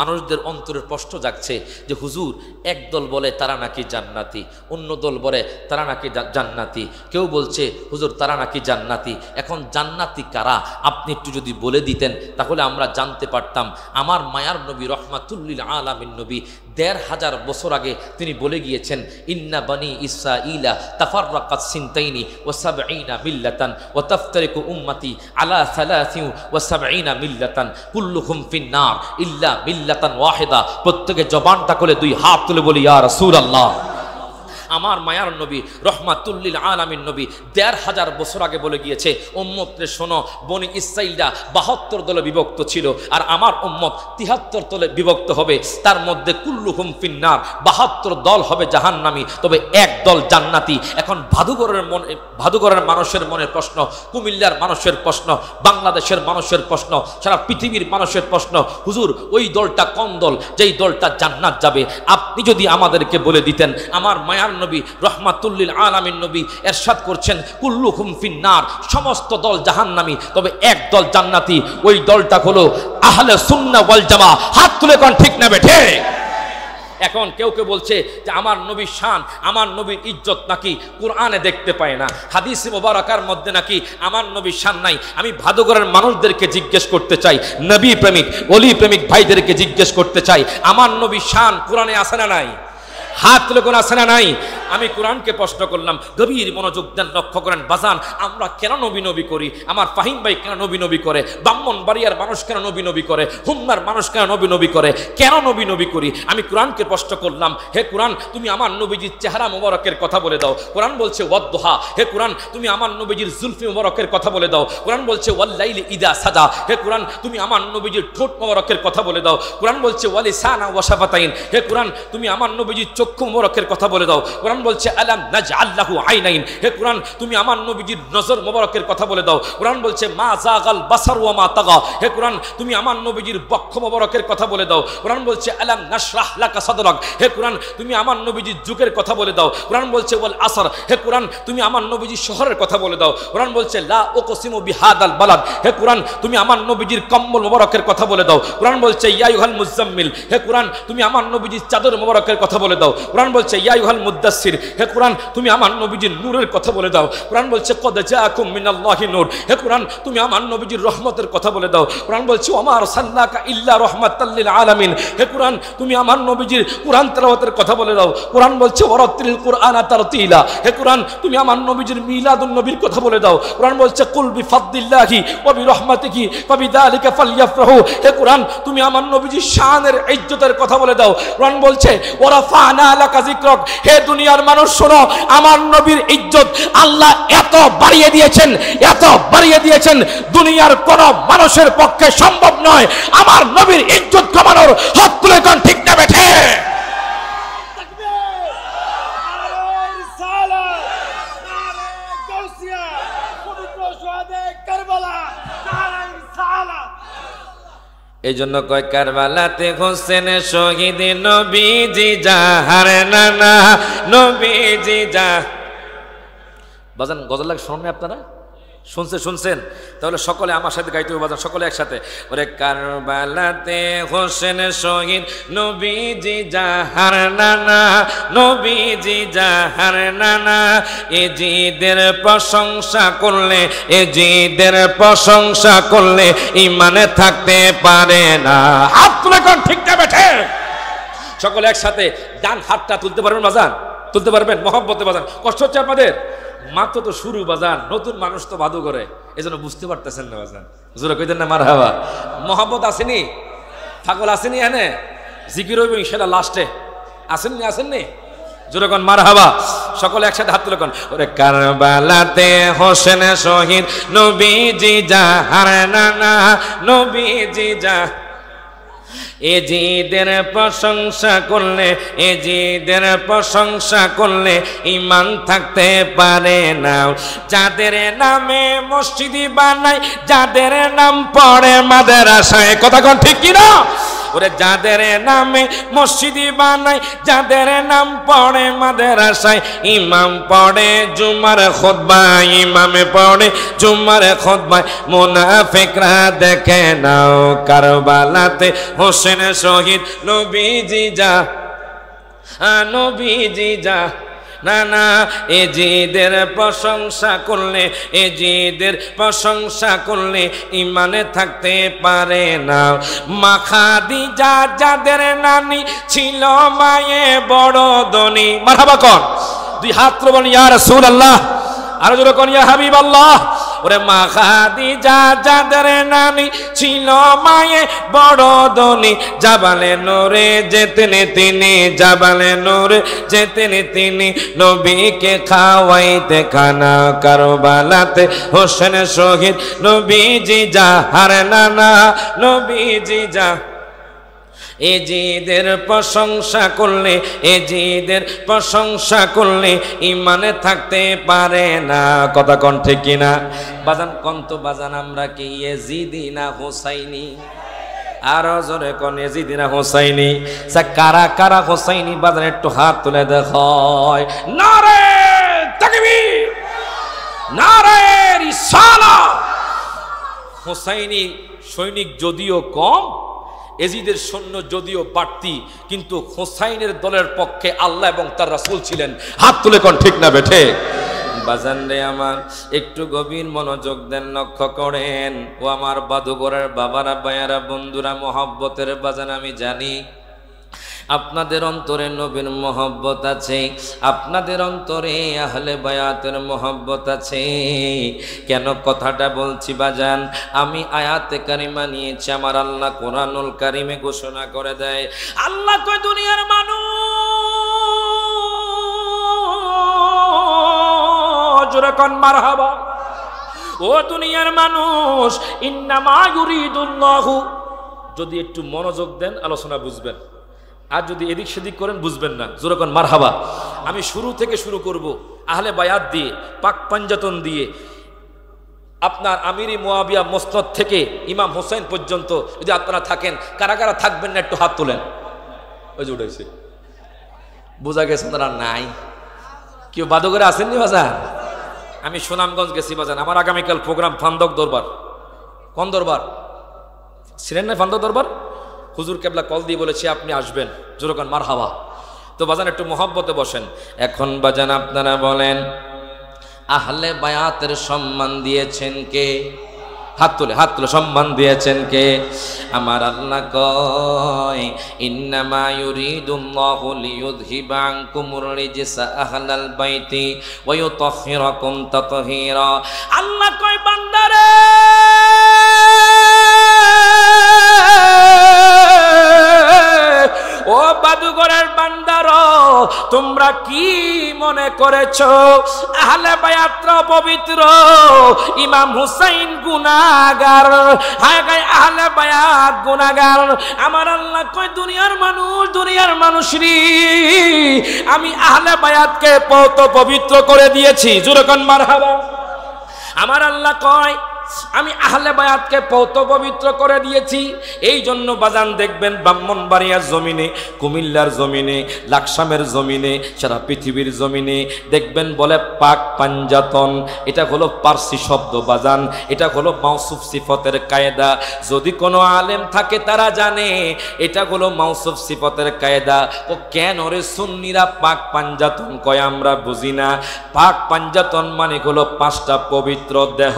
মানুষদের অন্তরের প্রশ্ন জাগছে যে হুজুর, একদল বলে তারা নাকি জান্নাতি, অন্য দল বলে তারা নাকি জান্নাতি, কেউ বলছে হুজুর তারা নাকি জান্নাতি। এখন জান্নাতি কারা আপনি একটু যদি বলে দিতেন তাহলে আমরা জানতে পারতাম। আমার মায়ার নবী রহমাতুল্লিল আলামিন নবী ১৫০০ বছর আগে তিনি বলে গিয়েছেন, ইন্না বানি ইসরাঈলা তাফাররাকাত সিনতাইনি ওয়া সাবঈনা মিল্লাতান ওয়া তাফতারিকু উম্মতি আলা ৭৩ মিল্লাতান কুল্লুহুম ফিন্নার ইল্লা মিল্লাতান ওয়াহিদা। প্রত্যেকে জবানটা খুলে দুই হাত তুলে বলি ইয়া রাসূলুল্লাহ। আমার মায়ার নবী রহমাতুল্লিল আলামিন নবী ১৫০০ বছর আগে বলে গিয়েছে, উম্মতরে শোনো, বনি ইসরাঈলরা ৭২ দলে বিভক্ত ছিল আর আমার উম্মত ৭৩ দলে বিভক্ত হবে। তার মধ্যে কুল্লুহুম ফিন্নার, ৭২ দল হবে জাহান্নামী, তবে এক দল জান্নাতি। এখন ভাদুগড়ের মানুষের মনের প্রশ্ন, কুমিল্লার মানুষের প্রশ্ন, বাংলাদেশের মানুষের প্রশ্ন, সারা পৃথিবীর মানুষের প্রশ্ন, হুজুর ওই দলটা কোন দল যেই দলটা জান্নাত যাবে? আপনি যদি আমাদেরকে বলে দিতেন। আমার মায়ার নবী রহমাতুল্লিল আলামিন নবী ইরশাদ করছেন, কুল্লুহুম ফিন্নার, সমস্ত দল জাহান্নামী, তবে এক দল জান্নাতি। ওই দলটা হলো আহলে সুন্নাহ ওয়াল জামাআহ। হাত তুলে কোন ঠিক না বেঠে? এখন কেউ কেউ বলছে যে আমার নবীর শান, আমার নবীর ইজ্জত নাকি কোরআনে দেখতে পায় না, হাদিসে মুবারাকার মধ্যে নাকি আমার নবীর শান নাই। আমি ভাদুগড়ের মানুষদেরকে জিজ্ঞেস করতে চাই, নবী প্রেমিক ওলি প্রেমিক ভাইদেরকে জিজ্ঞেস করতে চাই, আমার নবীর শান কোরআনে আছে না নাই? হাত তুলে কোন আছে না নাই? আমি কোরআনকে প্রশ্ন করলাম, গভীর মনোযোগ দেন, লক্ষ্য করেন বাজান, আমরা কেন নবী নবী করি? আমার ফাহিম ভাই কেন নবী নবী করে? ব্রাহ্মণবাড়িয়ার মানুষ কেন নবী নবী করে? হুম্মার মানুষ কেন নবী নবী করে? কেন নবী নবী করি? আমি কোরআনকে প্রশ্ন করলাম, হে কোরআন তুমি আমার নবীজির চেহারা মোবারকের কথা বলে দাও। কোরআন বলছে ওয়াদ্দুহা। হে কোরআন তুমি আমার নবীজির জুলফি মোবারকের কথা বলে দাও। কোরআন বলছে ওয়াল্লাইলি ইদা সাজা। হে কোরআন তুমি আমার নবীজির ঠোঁট মোবারকের কথা বলে দাও। কোরআন বলছে ওয়ালিসানা ওয়া শাফাতাইন। হে কোরআন তুমি আমার নবীজির চক্ষু মোবারকের কথা বলে দাও। কোরআন বলছে আলাম নাজআল লাহু আইনাইন। হে কোরআন তুমি আমার নবীজির নজর মোবারকের কথা বলে দাও। কোরআন বলছে মা যাগাল বাসার ওয়া মা তাগা। হে কোরআন তুমি আমার নবীজির বক্ষ মোবারকের কথা বলে দাও। কোরআন বলছে আলাম নাশরাহ লাকা সাদরাক। হে কোরআন তুমি আমার নবীজির যুগের কথা বলে দাও। কোরআন বলছে ওয়াল আসর। হে কোরআন তুমি আমার নবীজির শহরের কথা বলে দাও। কোরআন বলছে লা উকসিমু বিহাদাল বালাদ। হে কোরআন তুমি আমার নবীজির কম্বল মোবারকের কথা বলে দাও। কোরআন বলছে ইয়া আইয়ুহাল মুজাম্মিল। হে কোরআন তুমি আমার নবীজির চাদর মোবারকের কথা বলে দাও। কোরআন বলছে ইয়া আইয়ুহাল মুদ্দাসসির। হে কোরআন তুমি আমার নবীজির নূরের কথা বলে দাও। কোরআন বলছে কদ জাআকুম মিনাল্লাহি নূর। হে কোরআন তুমি আমার নবীজির রহমতের কথা বলে দাও। কোরআন বলছে ওয়া মা আরসালনাকা ইল্লা রাহমাতাল লিল আলামিন। হে কোরআন তুমি আমার নবীজির কোরআন তেলাওয়াতের কথা বলে দাও। কোরআন বলছে ওয়ারাতিল কুরআনা তারতিলা। হে কোরআন তুমি আমার নবীজির মিলাদুন নবীর কথা বলে দাও। কোরআন বলছে কুল বিফাদলিল্লাহি ওয়া বিরহমাতিহি ফাবিযালিকা ফালইফরাহু। হে কোরআন তুমি আমার নবীজির শানের ইজ্জতের কথা বলে দাও। কোরআন বলছে ওয়ারাফানা লাকা যিকরাক। হে দুনিয়ার মানুষ শোনো, আমার নবীর ইজ্জত আল্লাহ এত বাড়িয়ে দিয়েছেন, এত বাড়িয়ে দিয়েছেন, দুনিয়ার কোন মানুষের পক্ষে সম্ভব নয় আমার নবীর ইজ্জত কমানোর। হাত তুলে কোন ঠিক না বেঠে? এই জন্য কয় কারবালাতে হোসেন শহীদ নবীজি জাহার নানা নবীজি যা। বাজান গজল লাগে শুনুন আপনারা, শুনছেন? তাহলে সকলে আমার সাথে গাইতে হবে বাজান, সকলে একসাথে। ওরে কারবালাতে হোসেন শহীদ নবীজি জাহার নানা নবীজি জাহার নানা। এ জিদের প্রশংসা করলে, এ জিদের প্রশংসা করলে ইমানে থাকতে পারে না। হাত তুলে কোন ঠিক না বেঠে? সকলে একসাথে ডান হাতটা তুলতে পারবেন বাজান, তুলতে পারবেন মহব্বতে বাজান। কষ্ট হচ্ছে আপনাদের? মাত্র তো শুরু বাজান, নতুন মানুষ তো ভাদু করে, এই জন্য বুঝতে পারতেছেন না বাজান। জোরে কইতেন না মারহাবা। মহব্বত আসেনি, পাগল আসেনি, এনে জিকির হইব ইনশাআল্লাহ লাস্টে। আসেননি? জোরে কোন মারহাবা। সকলে একসাথে হাত তুলে কোন ওরে কারবালাতে হোসেন শহীদ নবীজি যাহার নানা নবীজি যা এজিদের প্রশংসা করলে এজিদের প্রশংসা করলে ঈমান থাকতে পারে না যাদের নামে মসজিদ বানায় যাদের নাম পড়ে মাদ্রাসায় কথা কোন ঠিক কি না ওরে যাদের নামে মসজিদ বানায় যাদের নাম পড়ে মাদ্রাসায় ইমাম পড়ে জুমার খুতবা ইমামে পড়ে জুমার খুতবা মুনাফিকরা দেখে নাও কারবালাতে হোসেন শহীদ নবীজি যা নবীজি যা না না এজিদের প্রশংসা করলে এজিদের প্রশংসা করলে ইমানে থাকতে পারে না মা খাদিজা যাদের নানি ছিল মায়ে বড় ধনী মারহাবা কোন দুই হাত তুলে বলেন ইয়া রাসূলুল্লাহ আর জোরে কোন ইয়া হাবিবাল্লাহ ওরে মা খাদিজা যাদের নানি ছিল মায়ে বড় ধনী জাবালে নূরে যেতেন তিনি জাবালে নূরে যেতেন তিনি নবীকে খাওয়াইতে খানা কারবালাতে হোসেন শহীদ নবীজি যাহার নানা নবীজি যা এজিদের প্রশংসা করলে এজিদের প্রশংসা করলে ইমানে থাকতে পারে না কথা কোন ঠিক কিনা বাজান কোন তো বাজান আমরা কি এজিদি না হোসাইনি আরো জোরে কোন এজিদি না হোসাইনি কারা কারা হোসাইনি বাজান একটু হাত তুলে দেখায় নারে তাকবীর নারে রিসালাত হোসাইনি সৈনিক যদিও কম এজিদের সৈন্য যদিও বাড়তি কিন্তু হোসাইনের দলের পক্ষে আল্লাহ এবং তার রাসূল ছিলেন হাত তুলে কোন ঠিক না বেঠে বাজান রে আমার একটু গভীর মনোযোগ দেন লক্ষ্য করেন ও আমার বাদুগরের বাবারা ভাইয়ারা বন্ধুরা মহব্বতের বাজান আমি জানি আপনাদের অন্তরে নবীর মহব্বত আছে আপনাদের অন্তরে আহলে বায়াতের মহব্বত আছে কেন কথাটা বলছি বাজান আমি আয়াতে কারিমা নিয়েছি আমার আল্লাহ কোরআনুল কারিমে ঘোষণা করে দেয় আল্লাহ কয় দুনিয়ার মানুষ জোরে কোন মারহাবা ও দুনিয়ার মানুষ ইন্নামা ইউরিদুল্লাহু যদি একটু মনোযোগ দেন আলোচনা বুঝবেন আর যদি এদিক সেদিক করেন বুঝবেন না জোরে কোন মারহাবা আমি শুরু থেকে শুরু করব আহলে বায়াত দিয়ে পাক পাঞ্জাতন দিয়ে আপনার আমিরি মুয়াবিয়া মুসনদ থেকে ইমাম হোসেন পর্যন্ত যদি আপনারা থাকেন কারা কারা থাকবেন না একটু হাত তোলেন ওই যে উঠেছে বোঝা গেছে আপনারা নাই কেউ বাদুগরে আসেননি বাজার আমি সুনামগঞ্জ গেছি বাজান আমার আগামীকাল প্রোগ্রাম ফান্দক দরবার কোন দরবার ছিলেন না ফান্দক দরবার হুজুর কেবলা কল দিয়ে বলেছে আপনি আসবেন জোরকান মারহাবা তো বাজান একটু মহব্বতে বসেন এখন বাজান আপনারা বলেন আহলে বায়াতের সম্মান দিয়েছেন কে হাত তুলে সম্মান দিয়েছেন কে আমার আল্লাহ কয় ইন্নামা ইউরিদুল্লাহু লিইউযহিবা আনকুমুর রিজসা আহলাল বাইতি ওয়া ইউতাহহিরাকুম তাতহীরা আল্লাহ কয় বান্দারে ও বাদুগরের বান্দারো তোমরা কি মনে করেছো আহলে বায়াতরা পবিত্র ইমাম হুসাইন গুনাহগার হায় গায় আহলে বায়াত গুনাহগার আমার আল্লাহ কয় দুনিয়ার মানুষরি আমি আহলে বায়াতকে পবিত্র করে দিয়েছি জোরে কোন মারহাবা আমার আল্লাহ কয় আমি আহলে বায়াতকে পবিত্র করে দিয়েছি এই জন্য বাজান দেখবেন ব্রাহ্মণবাড়িয়ার জমিনে কুমিল্লার জমিনে লাকসামের জমিনে সারা পৃথিবীর জমিনে দেখবেন বলে পাক পাঞ্জাতন এটা হলো পারসি শব্দ বাজান এটা হলো মাউসুফ সিফতের কায়দা যদি কোনো আলেম থাকে তারা জানে এটা হলো মাউসুফ সিফতের কায়দা ও কেন রে সুন্নিরা পাক পাঞ্জাতন কয় আমরা বুঝি না পাক পাঞ্জাতন মানে হলো পাঁচটা পবিত্র দেহ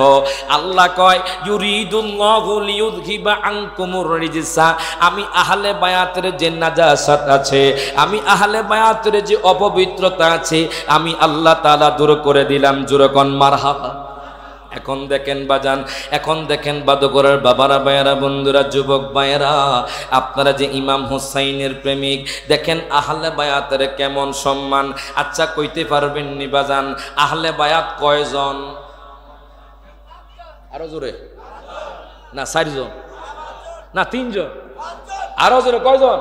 আল্লাহ কয় ইউরিদুল্লাহু লিইউযহিবা আনকুমুর রিজসা আমি আহলে বায়াতের যে নাজাসাত আছে আমি আহলে বায়াতের যে অপবিত্রতা আছে আমি আল্লাহ তাআলা দূর করে দিলাম জোরে কোন মারহাবা এখন দেখেন বাজান, এখন দেখেন বাদগরের বাবারা, ভাইয়েরা, বন্ধুরা, যুবক ভাইয়েরা, আপনারা যে ইমাম হুসাইনের প্রেমিক, দেখেন আহলে বায়াতের কেমন সম্মান। আচ্ছা কইতে পারবেন নি বাজান আহলে বায়াত কয়জন? আরো জোরে না, 4 জন না 3 জন? আরো জোরে কয়জন?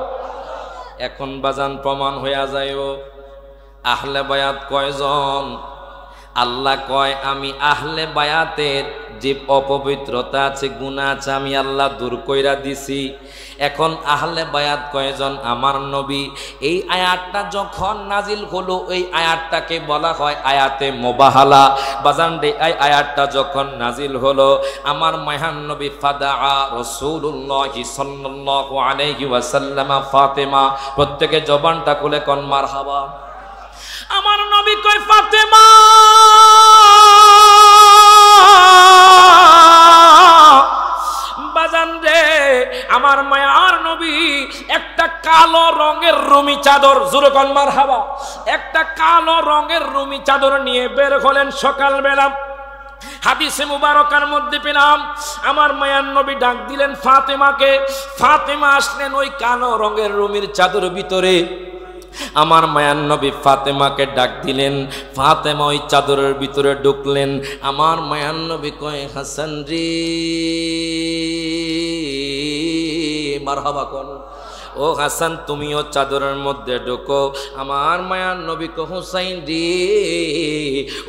এখন বাজান প্রমাণ হইয়া যায় আহলে বায়াত কয়জন। আল্লাহ কয় আমি আহলে বায়াতের যে অপবিত্রতা আছে, গুনাহ আছে, আমি আল্লাহ দূর কইরা দিছি। এখন আহলে বায়াত কয়জন? আমার নবী। এই আয়াতটা যখন নাজিল হলো, এই আয়াতটাকে বলা হয় আয়াতে মুবাহালা। বাজান রে, এই আয়াতটা যখন নাজিল হলো, আমার মায়ান নবী ফাদা রাসূলুল্লাহ সাল্লাল্লাহু আলাইহি ওয়াসাল্লাম ফাতেমা, প্রত্যেকে জবানটা খুলে কোন মারহাবা। আমার নবী কয় ফাতেমা, বাজান রে, আমার মায়ার নবী একটা কালো রঙের রুমি চাদর, জোরে কোন মারহাবা, একটা কালো রঙের রুমি চাদর নিয়ে বের হলেন সকালবেলা। হাদিসে মুবারকার মধ্যে পেলাম আমার মায়ার নবী ডাক দিলেন ফাতেমাকে। ফাতেমা আসলেন ওই কালো রঙের রুমির চাদর ভিতরে। আমার মায়ার নবী ফাতেমাকে ডাক দিলেন, ফাতেমা ওই চাদরের ভিতরে ঢুকলেন। আমার মায়ার নবী কয় হাসান রে, মারহাবা কোন, ও হাসান তুমিও চাদরের মধ্যে ঢোকো। আমার মায়ার নবী কো হুসাইন রে,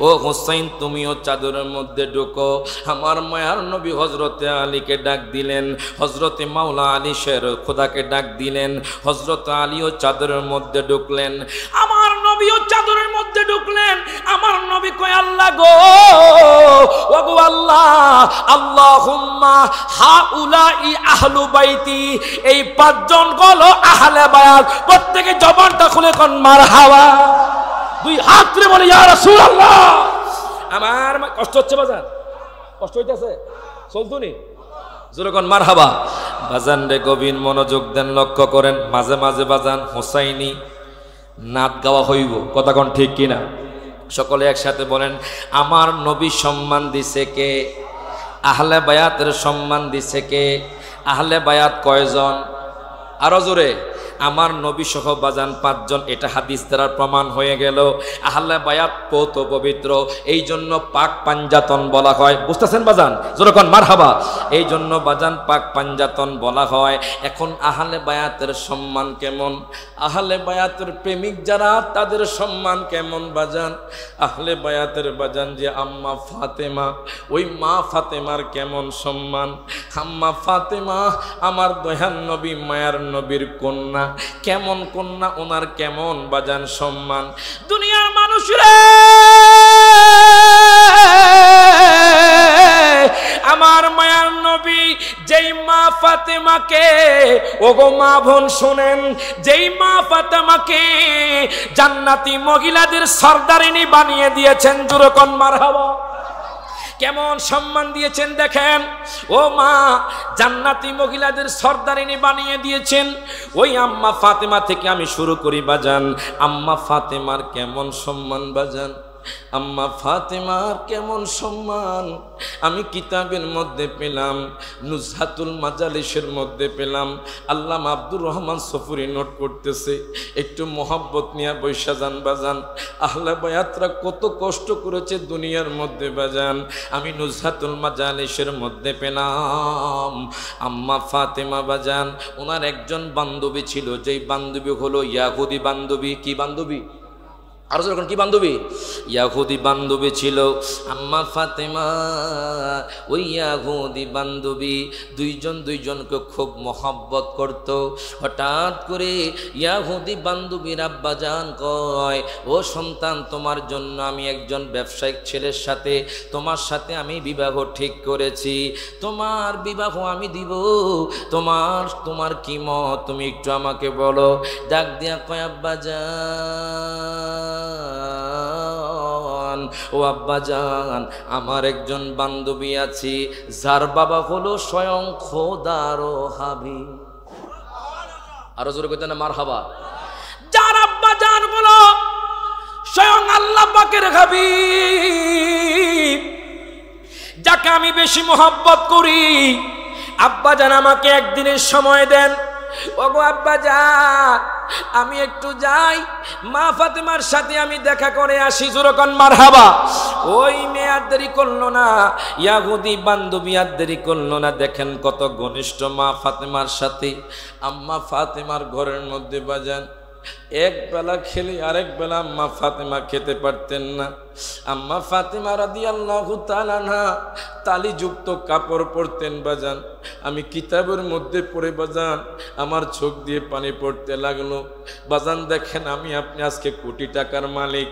ও হুসাইন তুমিও চাদরের মধ্যে ঢোকো। আমার মায়ার নবী হজরতে আলীকে ডাক দিলেন, হজরতে মাওলা আলী শের খোদাকে ডাক দিলেন। হজরত আলীও চাদরের মধ্যে ঢুকলেন, আমার নবীও চাদরের মধ্যে ঢুকলেন। আমার নবী কয় আল্লাহ গো, ও গো আল্লাহ, আল্লাহুম্মা হাউলাই আহলু বাইতি, এই 5 জন হলো আহলে বায়াত। প্রত্যেকে জবানটা খুলে কোন মারহাবা, 2 হাত তুলে বলে ইয়া রাসূলুল্লাহ। আমার কষ্ট হচ্ছে বাজান, কষ্ট হইতাছে, চলতুনি, জোরে কোন মারহাবা। বাজান রে গভীর মনোযোগ দেন, লক্ষ্য করেন। মাঝে মাঝে বাজান হুসাইনি নাত গাওয়া হইব, কথা কোন ঠিক কিনা? সকলে একসাথে বলেন, আমার নবী সম্মান দিছে কে? আহলে বায়াতের সম্মান দিছে কে? আহলে বায়াত কয়জন? আরো জোরে, আমার নবী সহ বাজান 5 জন। এটা হাদিস দ্বারা প্রমাণ হয়ে গেল। আহলে বায়াত পৌত পবিত্র, এই জন্য পাক পাঞ্জাতন বলা হয়। বুঝতেছেন বাজান? যেরকম মারহাবা। এই জন্য বাজান পাক পাঞ্জাতন বলা হয়। এখন আহলে বায়াতের সম্মান কেমন? আহলে বায়াতের প্রেমিক যারা, তাদের সম্মান কেমন বাজান? আহলে বায়াতের বাজান যে আম্মা ফাতেমা, ওই মা ফাতেমার কেমন সম্মান? আম্মা ফাতেমা আমার দয়ার নবী মায়ার নবীর কন্যা, কেমন কন্যা, ওনার কেমন বাজান সম্মান? দুনিয়ার মানুষ রে, আমার মায়ার নবী যেই মা ফাতেমাকে, ওগো মা বোন শুনেন, যেই মা ফাতেমাকে জান্নাতি মহিলাদের সরদারিনী বানিয়ে দিয়েছেন, জোরকন মারহাবা, কেমন সম্মান দিয়েছেন দেখেন। ও মা জান্নাতি মহিলাদের সরদারিনী বানিয়ে দিয়েছেন। ওই আম্মা ফাতেমা থেকে আমি শুরু করি বাজান। আম্মা ফাতেমার কেমন সম্মান বাজান? আম্মা ফাতেমার কেমন সম্মান আমি কিতাবের মধ্যে পেলাম, নুজহাতুল মাজালিসের মধ্যে পেলাম। আল্লামা আব্দুর রহমান সফুরি নোট করতেছে, একটু মোহাব্বত নিয়ে বৈশা যান বাজান। আহলে বায়াতরা কত কষ্ট করেছে দুনিয়ার মধ্যে বাজান। আমি নুজহাতুল মাজালিসের মধ্যে পেলাম আম্মা ফাতেমা বাজান, ওনার একজন বান্ধবী ছিল, যেই বান্ধবী হলো ইয়াহুদি বান্ধবী। কি বান্ধবী? আর যখন কি বান্ধবী? ইয়াহুদি বান্ধবী ছিল আম্মা ফাতেমা। ওই ইয়াহুদি বান্ধবী দুইজনকে খুব মহব্বত করত। হঠাৎ করে ইয়াহুদি বান্ধবীর আব্বাজান কয়, ও সন্তান, তোমার জন্য আমি একজন ব্যবসায়িক ছেলের সাথে, তোমার সাথে আমি বিবাহ ঠিক করেছি, তোমার বিবাহ আমি দিব, তোমার কি মত, তুমি একটু আমাকে বলো। ডাক দিয়া কয়, আব্বাজান, ও আব্বাজান, আমার একজন বান্ধবী আছে, যার বাবা হলো স্বয়ং খোদার হাবিব। আরো জোরে কইতে না মারহাবা। যার আব্বাজান হলো স্বয়ং আল্লাহ পাকের হাবিব, যাকে আমি বেশি মোহাব্বত করি, আব্বাজান আমাকে একদিনের সময় দেন। ওগো আব্বাজান, আমি একটু যাই, মা ফাতেমার সাথে আমি দেখা করে আসি। জোরকন মারহাবা। ওই মেয়ে আর দেরি করলো না, ইয়াহুদি বান্ধবী আর দেরি করলো না। দেখেন কত ঘনিষ্ঠ মা ফাতেমার সাথে। আম্মা ফাতেমার ঘরের মধ্যে বাজান এক বেলা খেলে আরেক বেলা আম্মা ফাতেমা খেতে পারতেন না। আম্মা ফাতেমা রাদিয়াল্লাহু তাআলা আনহা তালিযুক্ত কাপড় পরতেন বাজান। আমি কিতাবের মধ্যে পড়ে বাজান আমার চোখ দিয়ে পানি পড়তে লাগলো। বাজান দেখেন আমি আপনি আজকে কোটি টাকার মালিক,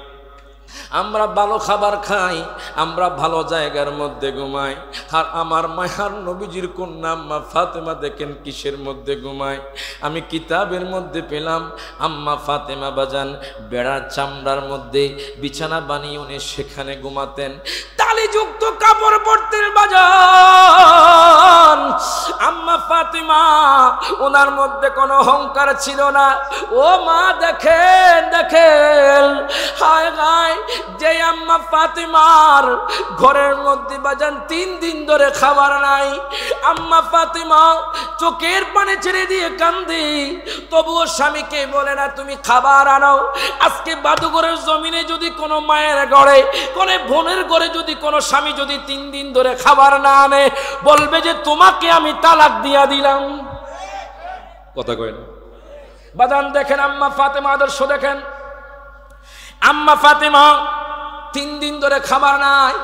আমরা ভালো খাবার খাই, আমরা ভালো জায়গার মধ্যে ঘুমাই, আর আমার মায়ার নবীজির কন্যা আম্মা ফাতেমা দেখেন কিসের মধ্যে ঘুমায়। আমি কিতাবের মধ্যে পেলাম আম্মা ফাতেমা বাজান বেড়ার চামড়ার মধ্যে বিছানা বানিয়ে উনি সেখানে ঘুমাতেন, তালিযুক্ত কাপড় পরতেন বাজান। আম্মা ফাতেমা ওনার মধ্যে কোনো অহংকার ছিল না। ও মা দেখেন দেখেন, হায় হায়, যে আম্মা ফাতেমার ঘরের মধ্যে বাজান 3 দিন ধরে খাবার নাই, আম্মা ফাতেমা চোখের পানি ছেড়ে দিয়ে কান্দে, তবুও স্বামীকে বলে না তুমি খাবার আনো। আজকে বাদুঘরের জমিনে যদি কোনো মায়ের ঘরে, কোনো বোনের ঘরে যদি কোনো স্বামী যদি 3 দিন ধরে খাবার না আনে, বলবে যে তোমাকে আমি তালাক দিয়া দিলাম। কথা কয় না বাজান। দেখেন আম্মা ফাতেমা আদর্শ দেখেন। আম্মা ফাতেমা 3 দিন ধরে খাবার নাই,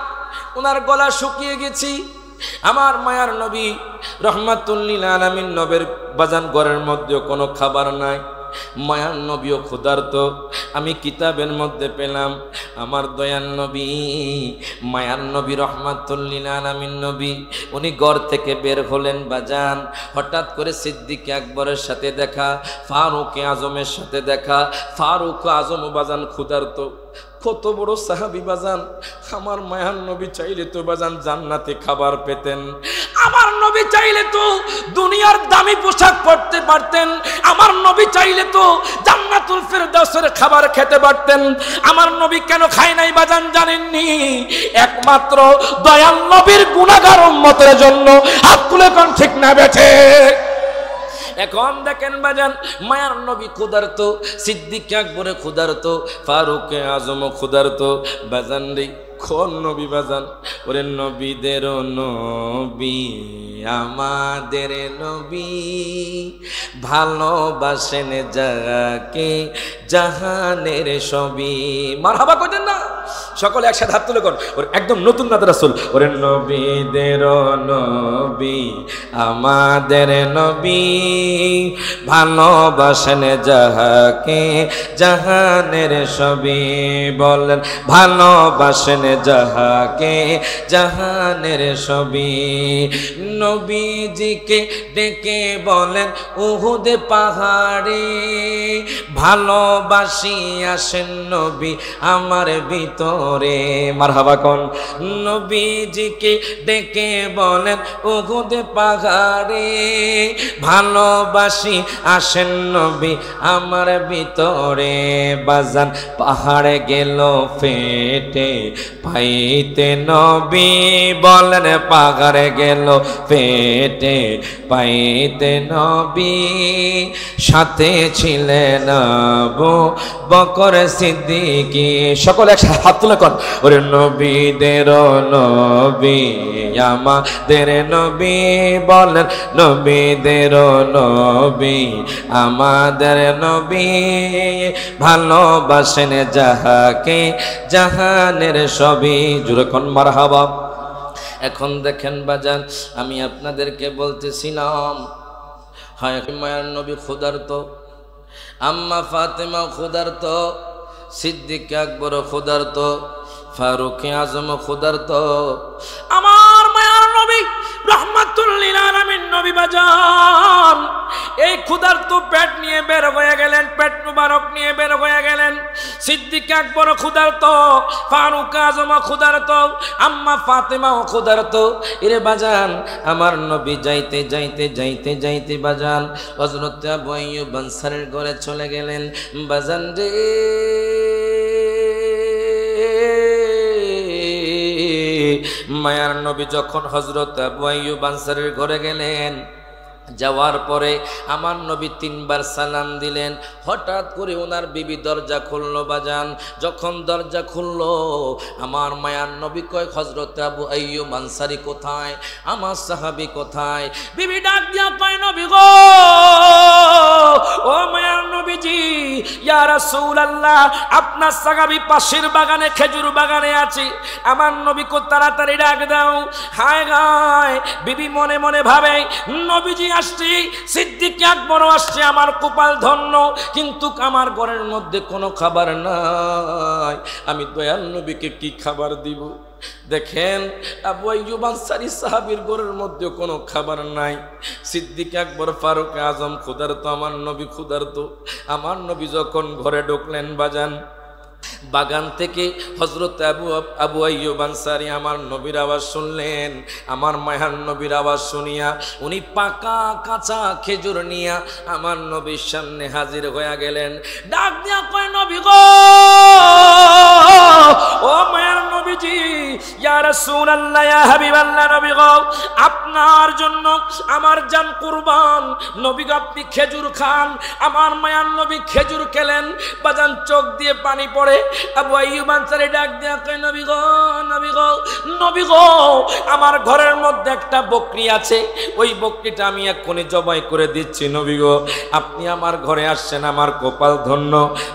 ওনার গলা শুকিয়ে গেছি। আমার মায়ার নবী রহমাতুল লিল আলামিন নবীর বাজান ঘরের মধ্যে কোনো খাবার নাই, মায়ার নবীও ক্ষুধার্ত। আমি কিতাবের মধ্যে পেলাম আমার দয়াল নবী মায়ার নবী রহমাতুল লিল আলামিন নবী উনি ঘর থেকে বের হলেন বাজান। হঠাৎ করে সিদ্দিক আকবরের সাথে দেখা, ফারুক আজমের সাথে দেখা। ফারুক আজম বাজান ক্ষুধার্ত, কত বড় সাহাবী বাজান। আমার মায়ার নবী চাইলে তো বাজান জান্নাতে খাবার পেতেন, আমার নবী চাইলে তো দুনিয়ার দামি পোশাক পরতে পারতেন, আমার নবী চাইলে তো জান্নাতুল ফেরদাউসের খাবার খেতে পারতেন। আমার নবী কেন খায় নাই বাজান জানেননি? একমাত্র দয়াল নবীর গুনাহগার উম্মতের জন্য। হাত তুলে কোন ঠিক না বেঠে? এখন দেখেন বাজান মায়ার নবী ক্ষুধার্ত, সিদ্দিক আকবরে ক্ষুধার্ত, ফারুক আজম ক্ষুধার্ত বাজান রে। কোন নবী বাজান? ওরে নবীদের নবী আমাদের নবী, ভালোবাসেন যাকে জাহানের সবই। মারহাবা কইতেন না? সকলে একসাথে হাত তুলে কোন ওর একদম নতুন নাতে রাসূল। ওরে নবীদের নবী আমাদের নবী, ভালোবাসেন যাকে জাহানের সবই। বলেন ভালোবাসেন যাহাকে জাহানের সবই। নবীজিকে ডেকে বলেন উহুদ পাহাড়ে, ভালোবাসি আসেন নবী আমার ভিতরে। মারহাবা কোন? নবীজিকে ডেকে বলেন উহুদ পাহাড়ে, ভালোবাসি আসেন নবী আমার ভিতরে। বাজান পাহাড়ে গেল ফেটে পাইতে নবী, বলেন পাহাড়ে গেল ফেটে পাইতে নবী, সাথে ছিলেন আবু বকর সিদ্দিকী। সকলে একসাথে হাত তুলে কোন ওরে নবীদের নবী আমাদের নবী, বলেন নবীদের নবী আমাদের নবী, ভালোবাসেন যাহাকে জাহানের সবই। জোরে কোন মারহাবা। এখন দেখেন বাজান আমি আপনাদেরকে বলতেছিলাম, হায় মায়ার নবী ক্ষুধার্ত, আম্মা ফাতেমা ক্ষুধার্ত, সিদ্দিক আকবর ক্ষুধার্ত, ফারুক আজম ক্ষুধার্ত, আমার মায়ার নবী রহমাতুল লিল আলামিন নবী বাজান এই ক্ষুধার্ত পেট নিয়ে বের হয়ে গেলেন, পেট মুবারক নিয়ে বের হয়ে গেলেন। সিদ্দিক আকবর ক্ষুধার্ত, ফারুক আজম ক্ষুধার্ত, আম্মা ফাতেমাও ক্ষুধার্ত। এরে বাজান আমার নবী যাইতে যাইতে যাইতে যাইতে বাজান হযরত আবু আইয়ুব আনসারীর ঘরে চলে গেলেন। বাজান রে মায়ার নবী যখন হযরত আবু আইয়ুব আনসারীর ঘরে গেলেন, যাওয়ার পরে আমার নবী 3 বার সালাম দিলেন। হঠাৎ করে ওনার বিবি দরজা খুললো বাজান। যখন দরজা খুললো, আমার মায়ার নবী কয়, হযরত আবু আইয়ুব আনসারী কোথায়, আমার সাহাবী কোথায়? বিবি ডাক দিয়া কয়, নবী গো, ও মায়ার নবীজি, ইয়া রাসূলুল্লাহ, আপনার সাহাবী পাশের বাগানে, খেজুর বাগানে আছে, আমার নবী কো তাড়াতাড়ি ডাক দাও। হায় গায়, বিবি মনে মনে ভাবে, নবীজি আসছে, সিদ্দিক আকবর আসছে, আমার কপাল ধন্য, কিন্তু আমার ঘরের মধ্যে কোনো খাবার নাই, আমি দয়াল নবীকে কি খাবার দিব? দেখেন, আবু আইয়ুব আনসারী সাহাবীর ঘরের মধ্যে কোনো খাবার নাই। সিদ্দিক আকবর, ফারুক আজম ক্ষুধার্ত, আমার নবী ক্ষুধার্ত। আমার নবী যখন ঘরে ঢুকলেন বাজান, বাগান থেকে হযরত আবু আইয়ুব আনসারী আমার নবীর আওয়াজ শুনলেন। আমার মায়ার নবীর আওয়াজ শুনিয়া উনি পাকা কাঁচা খেজুর নিয়া আমার নবীর সামনে হাজির হয়ে গেলেন। ডাক দিয়া কয়, নবী গো, ও মায়ার নবীজি, ইয়া রাসূলুল্লাহ, ইয়া হাবিবাল্লাহ, নবী গো, আপনার জন্য আমার জান কুরবান, নবী গো, আপনি খেজুর খান। আমার মায়ার নবী খেজুর খেলেন বাজান, চোখ দিয়ে পানি পড়ে। আবু আইয়ুব আনসারী ডাক দিয়া কয়, নবী গো, নবী গো, নবী গো, আমার ঘরের মধ্যে একটা বকরি আছে, ওই বকরিটা আমি এক্ষুনি জবাই করে দিচ্ছি। নবী গো, আপনি আমার ঘরে আসছেন, আমার কপাল ধন্য।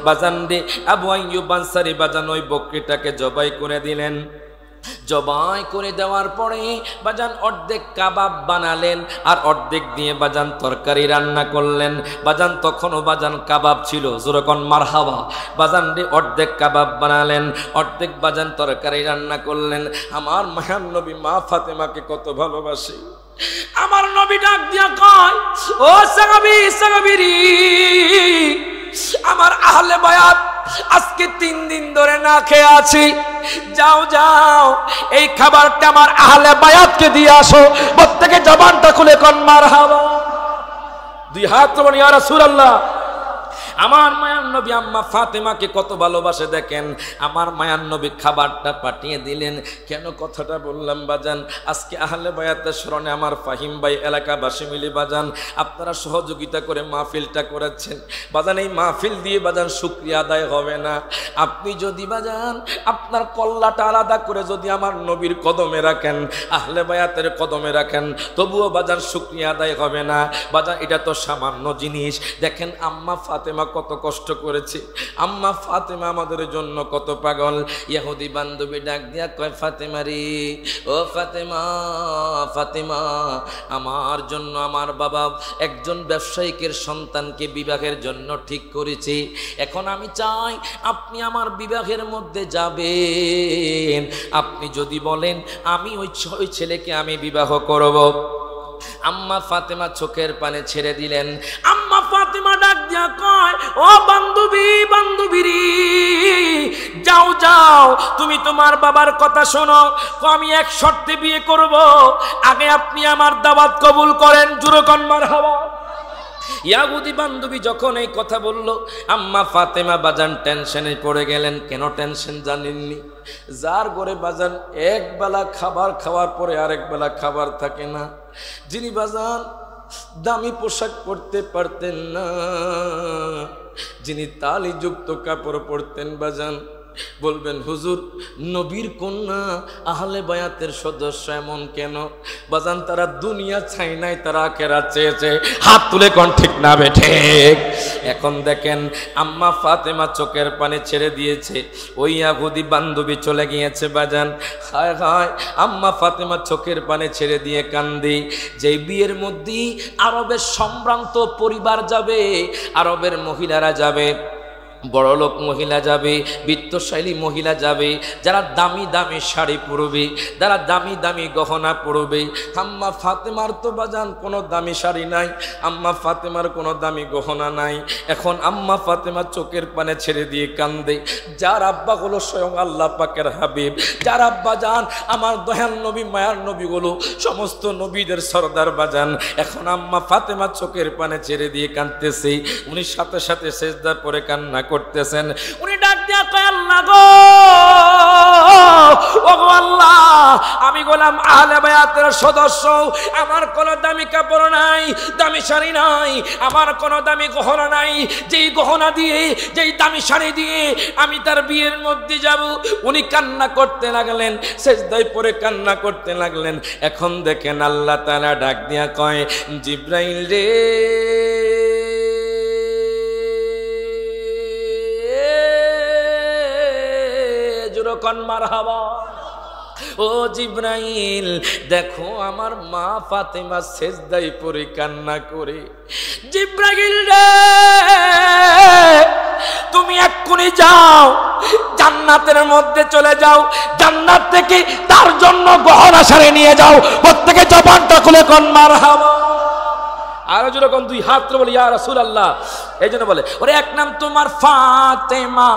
বাজান রে, আবু আইয়ুব আনসারী বাজান ওই বকরিটাকে জবাই করে দিলেন। জবাই করে দেওয়ার পরে বাজান অর্ধেক কাবাব বানালেন, আর অর্ধেক দিয়ে বাজান তরকারি রান্না করলেন। বাজান তখনও বাজান কাবাব ছিল, যেরকম মারহাবা। বাজান রে, অর্ধেক কাবাব বানালেন, অর্ধেক বাজান তরকারি রান্না করলেন। আমার মায়ার নবী মা ফাতেমাকে কত ভালোবাসে। আমার নবী ডাক দিয়া কয়, ও সাহাবী, সাহাবীরি, আমার আহলে বায়াত আজকে 3 দিন ধরে না খেয়ে আছি, যাও যাও, এই খাবারটা আমার আহলে বায়াতকে দিয়ে আসো। প্রত্যেকে জবানটা খুলে কোন মারহাবা, 2 হাত তুলুন, ইয়া রাসূলুল্লাহ। আমার মায়ার নবী আম্মা ফাতেমাকে কত ভালোবাসে দেখেন। আমার মায়ার নবী খাবারটা পাঠিয়ে দিলেন। কেন কথাটা বললাম বাজান, আজকে আহলে বায়াতের স্মরণে আমার ফাহিম ভাই, এলাকাবাসী মিলে বাজান আপনারা সহযোগিতা করে মাহফিলটা করেছেন। বাজান এই মাহফিল দিয়ে বাজান শুকরিয়া আদায় হবে না। আপনি যদি বাজান আপনার কল্লাটা আলাদা করে যদি আমার নবীর কদমে রাখেন, আহলে বায়াতের কদমে রাখেন, তবুও বাজান শুকরিয়া আদায় হবে না। বাজান এটা তো সামান্য জিনিস। দেখেন আম্মা ফাতেমা কত কষ্ট করেছে, আম্মা ফাতেমা আমাদের জন্য কত পাগল। ইহুদি বান্ধবী ডাক দিয়া কয়, ফাতেমা রে, ও ফাতেমা, ফাতেমা, আমার জন্য আমার বাবা একজন ব্যবসায়িকের সন্তানকে বিবাহের জন্য ঠিক করেছে। এখন আমি চাই আপনি আমার বিবাহের মধ্যে যাবেন। আপনি যদি বলেন আমি ওই ছেলেকে আমি বিবাহ করব। আম্মা ফাতেমা চোখের পানে ছেড়ে দিলেন। আম্মা ফাতেমা ডাক দিয়া কয়, ও বান্ধবী, বান্ধবীরি, যাও যাও, তুমি তোমার বাবার কথা শোনো। আমি এক শর্তে বিয়ে করব, আগে আপনি আমার দাওয়াত কবুল করেন। জোরে কোন মারহাবা। ইয়াহুদি বান্ধবী যখন এই কথা বলল, আম্মা ফাতেমা বাজান টেনশনে পড়ে গেলেন। কেন টেনশন জানেননি? যার ঘরে বাজান এক বেলা খাবার খাওয়ার পরে আরেক বেলা খাবার থাকে না, যিনি বাজান দামি পোশাক পরতে পারতেন না, যিনি তালিযুক্ত কাপড় পরতেন বাজান, বলবেন হুজুর নবীর কন্যা আহলে বায়াতের সদস্য এমন কেন? বাজান তারা দুনিয়া চাই নাই, তারা আখিরাত চেয়েছে। হাত তুলে কোন ঠিক না বেঠে? এখন দেখেন আম্মা ফাতেমা চোখের পানি ছেড়ে দিয়েছে, ওই ইহুদি বান্ধবী চলে গিয়েছে বাজান। হায় হায়, আম্মা ফাতেমা চোখের পানি ছেড়ে দিয়ে কান্দি। যে বিয়ের মধ্যে আরবের সম্ভ্রান্ত পরিবার যাবে, আরবের মহিলারা যাবে, বড়লোক মহিলা যাবে, বিত্তশালী মহিলা যাবে, যারা দামি দামি শাড়ি পরবে, যারা দামি দামি গহনা পরবে। আম্মা ফাতেমার তো বাজান কোনো দামি শাড়ি নাই, আম্মা ফাতেমার কোনো দামি গহনা নাই। এখন আম্মা ফাতেমা চোখের পানে ছেড়ে দিয়ে কান্দে। যার আব্বা হলো স্বয়ং আল্লাহ পাকের হাবিব, যার আব্বা যান আমার দয়াল নবী, মায়ার নবী হলো সমস্ত নবীদের সরদার বাজান। এখন আম্মা ফাতেমা চোখের পানে ছেড়ে দিয়ে কাঁদতেছে। উনি সাথে সাথে সেজদার পরে কান্না করতেছেন। উনি ডাক দিয়া কয় আল্লাহ গো, ও গো আল্লাহ, আমি গোলাম আহলে বায়াতের সদস্য, আমার কোনো দামি কাপড় নাই, দামি শাড়ি নাই, আমার কোনো দামি গহনা নাই, যেই গহনা দিয়ে, যেই দামি শাড়ি দিয়ে আমি তার বিয়ের মধ্যে যাব। উনি কান্না করতে লাগলেন, সেজদায় পড়ে কান্না করতে লাগলেন। এখন দেখেন আল্লাহ তাআলা ডাক দিয়া কয়, জিব্রাইল রে, জোরকন মারহাবা। ও জিব্রাইল, দেখো আমার মা ফাতেমা সেজদায় পড়ে কান্না করে। জিব্রাইল রে, তুমি এক্ষুনি যাও, জান্নাতের মধ্যে চলে যাও, জান্নাত থেকে তার জন্য গহনা শাড়ি নিয়ে যাও। প্রত্যেকে জবানটা খুলে কোন মারহাবা। আরো যেরকম দুই হাত বলে ইয়া রাসূলুল্লাহ। এই জন্য বলে, ওরে এক নাম তোমার ফাতেমা,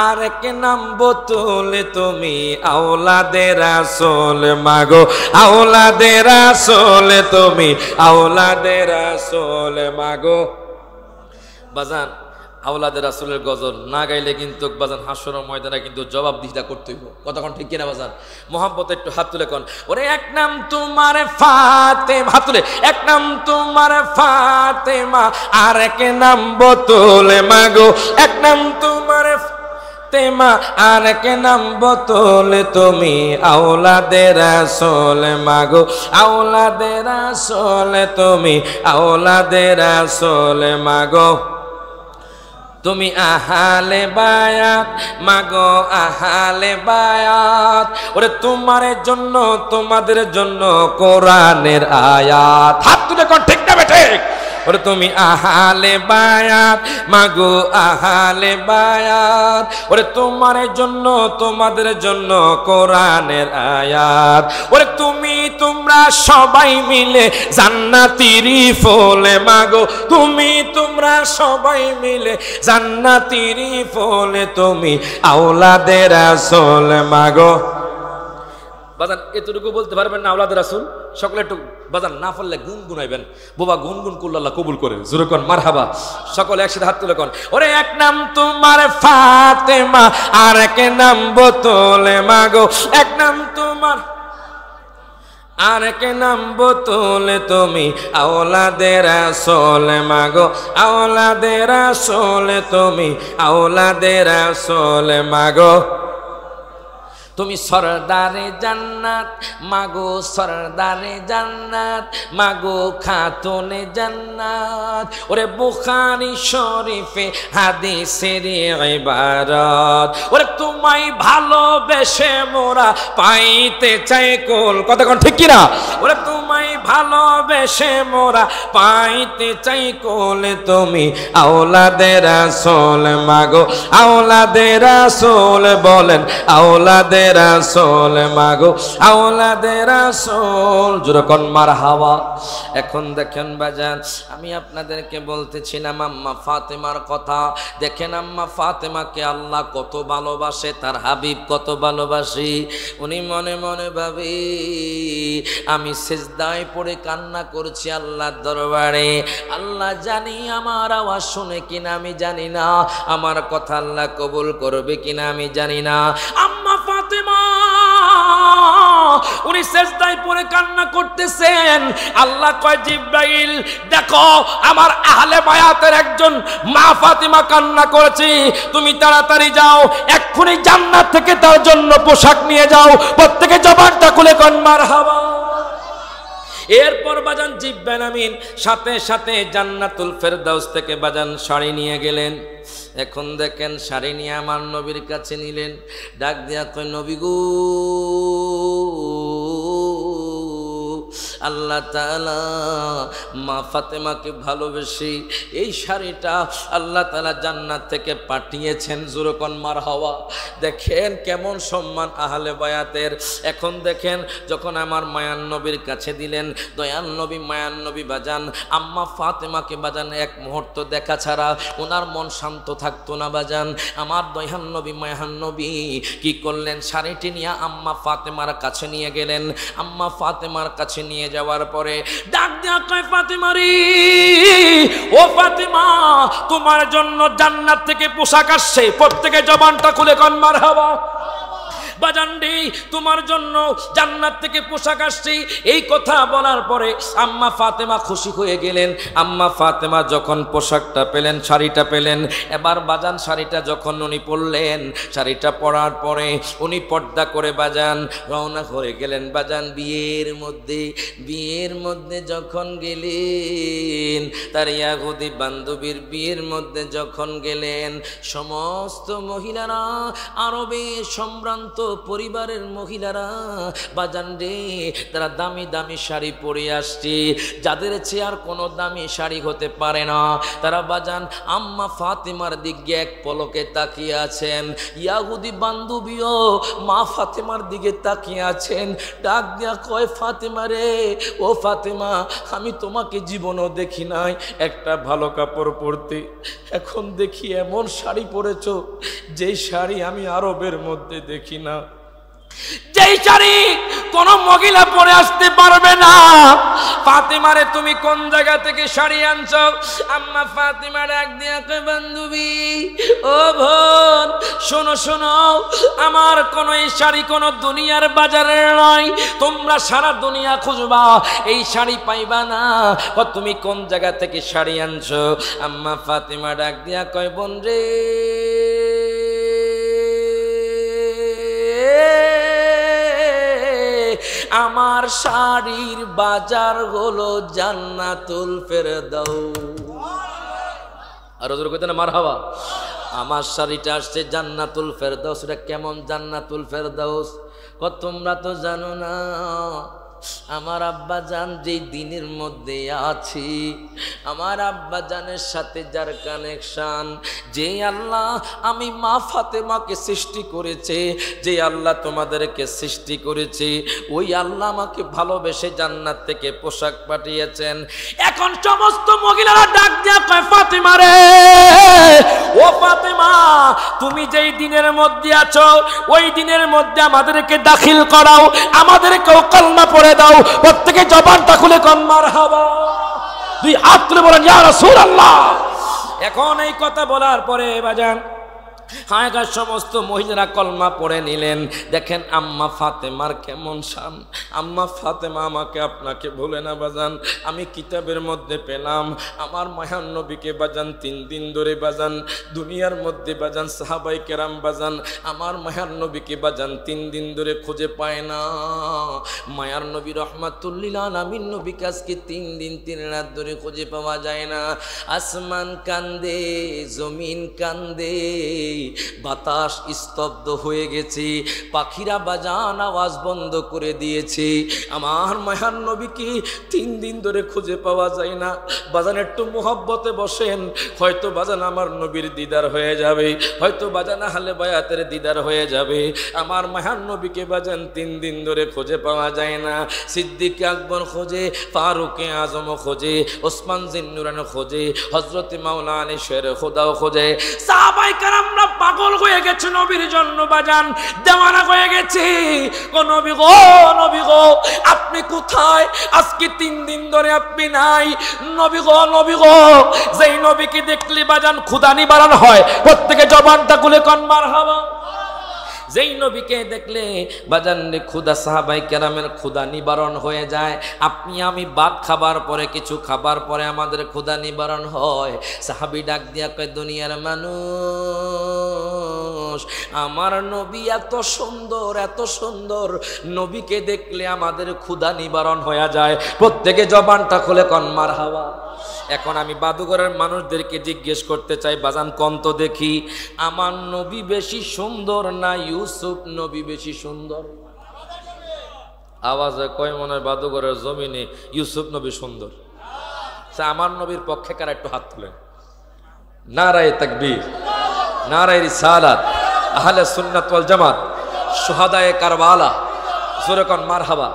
আর এক নাম বতুলে, তুমি আওলাদে রাসূল মাগো, আওলাদে রাসূল, তুমি আওলাদে রাসূল মাগো। বাজান, আওলাদে রাসূলের গজল না গাইলে কিন্তু বাজান হাসরের ময়দানে কিন্তু জবাবদিহিতা করতে হইব। কতক্ষণ ঠিক কিনা বাজান? মোহাম্মত একটু হাত তুলে কোন, ওরে এক নাম তোমার ফাতেমা, হাত তুলে, এক নাম তোমার ফাতেমা, আর এক নাম বতুলে মাগো, এক নাম তোমার ফাতেমা, আর এক নাম বতুলে, তুমি আওলাদে রাসূল মাগো, আওলাদে রাসূল, তুমি আওলাদে রাসূল মাগো। তুমি আহালে বায়াত মাগো, আহালে বায়াত, ওরে তোমার জন্য, তোমাদের জন্য কোরআনের আয়াত। হাত তুলে কোন ঠিক না বেঠে? ওরে তুমি আহালে বায়াত মাগো, আহালে বায়াত, ওরে তোমার জন্য, তোমাদের জন্য কোরআনের আয়াত। ওরে তুমি, তোমরা সবাই মিলে জান্নাতিরি ফলে মাগো, তুমি, তোমরা সবাই মিলে জান্নাতিরি ফলে, তুমি আওলাদে রাসূল মাগো। বাজান এতটুকু বলতে পারবেন না আওলাদে রাসূল? সকলে একটু বাজান না পারলে গুনগুনাইবেন। বাবা গুনগুন করলে আল্লাহ কবুল করে। জোরে কোন মারহাবা। সকলে একসাথে হাত তুলে কোন, ওরে এক নাম তোমার ফাতেমা, আর এক নাম বতুলে মাগো, এক নাম তোমার, আর এক নাম বতুলে, তুমি আওলাদে রাসূল মাগো, আওলাদে রাসূল, তুমি আওলাদে রাসূল মাগো। তুমি সরদারে জান্নাত মাগো, সরদারে জান্নাত মাগো, খাতুনে জান্নাত। ওরে বুখারী শরীফে হাদিসের ইবারত, ওরে তোমায় ভালোবেসে মোরা পাইতে চাই কুল। কতক্ষণ ঠিক কিনা? ওরে তোমায় ভালোবেসে মোরা পাইতে চাই কুল, তুমি আওলাদে রাসূল মাগো, আওলাদে রাসূল, বলেন আওলাদে রাসূল মাগো, আওলাদে রাসূল। যেরকম মারহাবা। এখন দেখেন বাজান, আমি আপনাদেরকে বলতেছিলাম আম্মা ফাতেমার কথা। দেখেন আম্মা ফাতেমাকে আল্লাহ কত ভালোবাসে, তার হাবিব কত ভালোবাসে। উনি মনে মনে ভাবি, আমি সিজদায় পড়ে কান্না করছি আল্লাহর দরবারে। আল্লাহ জানি আমার আওয়াজ শুনে কিনা আমি জানি না, আমার কথা আল্লাহ কবুল করবে কিনা আমি জানি না। আম্মা ফাতেমা উনি সিজদায় পড়ে কান্না করতেছেন। আল্লাহ কয়, জিব্রাইল দেখো আমার আহলে বায়াতের একজন মা ফাতেমা কান্না করেছে, তুমি তাড়াতাড়ি যাও, এক্ষুনি জান্নাত থেকে তার জন্য পোশাক নিয়ে যাও। প্রত্যেকে জবানটা খুলে কোন মারহাবা। এরপর বাজান জিব্রাইল আমিন সাথে সাথে জান্নাতুল ফেরদাউস থেকে বাজান শাড়ি নিয়ে গেলেন। এখন দেখেন শাড়ি নিয়ে আমার নবীর কাছে নিলেন, ডাক দিয়া কয়, নবী গো, আল্লাহ তাআলা মা ফাতেমাকে ভালোবেসে এই শাড়িটা আল্লাহ তাআলা জান্নাত থেকে পাঠিয়েছেন। জোরকন মারহাবা। দেখেন কেমন সম্মান আহলে বায়াতের। এখন দেখেন যখন আমার মায়ান নবীর কাছে দিলেন, দয়াল নবী মায়ান নবী বাজান আম্মা ফাতেমাকে বাজান এক মুহূর্ত দেখা ছাড়া ওনার মন শান্ত থাকতো না বাজান। আমার দয়াল নবী মায়ান নবী কি করলেন, শাড়িটি নিয়ে আম্মা ফাতেমার কাছে নিয়ে গেলেন। আম্মা ফাতেমার কাছে নিয়ে যাওয়ার পরে ডাক দিয়া কয় ফাতেমা রে, ও ফাতেমা, তোমার জন্য জান্নাত থেকে পোশাক আসছে। প্রত্যেকে জবানটা খুলে কোন মারহাবা। বাজানডি, তোমার জন্য জান্নাত থেকে পোশাক আসছে। এই কথা বলার পরে আম্মা ফাতেমা খুশি হয়ে গেলেন। আম্মা ফাতেমা যখন পোশাকটা পেলেন, শাড়িটা পেলেন, এবার বাজান শাড়িটা যখন উনি পরলেন, শাড়িটা পরার পরে উনি পর্দা করে বাজান রওনা হয়ে গেলেন বাজান বিয়ের মধ্যে যখন গেলেন, তার ইয়াহুদি বান্ধবীর বিয়ের মধ্যে যখন গেলেন, সমস্ত মহিলারা, আরবের সম্ভ্রান্ত পরিবারের মহিলারা বাজান রে, তারা দামি দামি শাড়ি পরে আসছে, যাদের চেয়ে আর কোনো দামি শাড়ি হতে পারে না। তারা বাজান আম্মা ফাতেমার দিকে এক পলকে তাকিয়ে আছেন। ইয়াহুদি বান্ধবীও মা ফাতেমার দিকে তাকিয়ে আছেন। ডাক দিয়া কয় ফাতেমা রে, ও ফাতেমা, আমি তোমাকে জীবনও দেখি নাই একটা ভালো কাপড় পরতে, এখন দেখি এমন শাড়ি পরেছ যেই শাড়ি আমি আরবের মধ্যে দেখি না, যেই শাড়ি কোন মহিলা পরে আসতে পারবে না। ফাতেমারে তুমি কোন জায়গা থেকে শাড়ি আনছো? আম্মা ফাতেমা ডাক দিয়া কয় বান্ধবী, ও বোন, শোনো শোনো, আমার কোন এই শাড়ি কোন দুনিয়ার বাজারের নয়, তোমরা সারা দুনিয়া খুঁজবা এই শাড়ি পাইবা না। তুমি কোন জায়গা থেকে শাড়ি আনছো? আম্মা ফাতেমা ডাক দিয়া কয় বোন রে, আমার শাড়ির বাজার হলো জান্নাতুল ফেরদাউস। আর হুজুর কইতেন মারহাবা। আমার শাড়িটা আসছে জান্নাতুল ফেরদাউস। এটা কেমন জান্নাতুল ফেরদাউস? তোমরা তো জানো না, আমার আব্বা জান যে দিনের মধ্যে আছি, আমার আব্বা জানের সাথে যার কানেকশন, যে আল্লাহ আমি মা ফাতেমাকে সৃষ্টি করেছে, যে আল্লাহ তোমাদেরকে সৃষ্টি করেছে, ওই আল্লাহ আমাকে ভালোবেসে জান্নাত থেকে পোশাক পাঠিয়েছেন। এখন সমস্ত মহিলারা ডাক দিয়া কয় ফাতেমা রে, ও ফাতেমা, তুমি যেই দিনের মধ্যে আছো ওই দিনের মধ্যে আমাদেরকে দাখিল করাও, আমাদেরকেও কলমা পড়ে দাও। প্রত্যেকে জবানটা খুলে কোন মারহাবা। দুই হাত তুলে বলেন ইয়া রাসূলুল্লাহ। এখন এই কথা বলার পরে বাজান হায়গার সমস্ত মহিলারা কলমা পড়ে নিলেন। দেখেন আম্মা ফাতেমার কেমন শান। আম্মা ফাতেমা আমাকে আপনাকে ভুলে না বাজান। আমি কিতাবের মধ্যে পেলাম আমার মায়ার নবীকে বাজান 3 দিন ধরে বাজান দুনিয়ার মধ্যে বাজান সাহাবাই কেরাম বাজান আমার মায়ার নবীকে বাজান 3 দিন ধরে খুঁজে পায় না। মায়ার নবী রহমাতুল্লিল আলামিন নবীকে আজকে 3 দিন 3 রাত ধরে খুঁজে পাওয়া যায় না। আসমান কান্দে, জমিন কান্দে, বাতাস স্তব্ধ হয়ে গেছে, পাখিরা বাজান আওয়াজ বন্ধ করে দিয়েছে। আমার মায়ার নবীকে 3 দিন ধরে খুঁজে পাওয়া যায় না। বাজান একটু মোহব্বতে বসেন, হয়তো বাজান আমার নবীর দিদার হয়ে যাবে, হয়তো বাজান আহলে বায়াতের দিদার হয়ে যাবে। আমার মায়ার নবীকে বাজান 3 দিন ধরে খুঁজে পাওয়া যায় না। সিদ্দিক আকবর খোঁজে, ফারুকে আজম খোঁজে, ওসমান জিন্নুরান খোঁজে, হযরত মাওলানা আলী শের খোদাও খোঁজে। সাহাবায়ে কেরামরা পাগল হয়ে গেছে নবীর জন্য বাজান, দেওয়ানা হয়ে গেছে। ও নবী গো, নবী গো, আপনি কোথায়? আজকে 3 দিন ধরে আপনি নাই। নবী গো, নবী গো, যেই নবীকে দেখলে বাজান ক্ষুধা নিবারণ হয়। প্রত্যেকে জবানটা খুলে কোন মারহাবা। যেই নবীকে দেখলে বাজান ক্ষুধা সাহাবাই কেরামের ক্ষুধা নিবারণ হয়ে যায়। আপনি আমি ভাত খাবার পরে, কিছু খাবার পরে আমাদের ক্ষুধা নিবারণ হয়। সাহাবী ডাক দিয়া কয় দুনিয়ার মানুষ, আমার নবী এত সুন্দর, এত সুন্দর, নবীকে দেখলে আমাদের ক্ষুধা নিবারণ হয়ে যায়। প্রত্যেকে জবানটা খুলে কোন মারহাবা। এখন আমি বাদুঘরের মানুষদেরকে জিজ্ঞেস করতে চাই বাজান কোন তো দেখি, আমার নবী বেশি সুন্দর না ইউসুফ নবী বেশি সুন্দর? আওয়াজে কয় মনে হয় বাদুঘরের জমিনে ইউসুফ নবী সুন্দর। আমার নবীর পক্ষে কারা একটু হাত তুলেন। নারায়ে তাকবীর, নারায়ে রিসালাত, আহলে সুন্নাত ওয়াল জামাত, শুহাদায়ে কারবালা, জোরে কোন মারহাবা।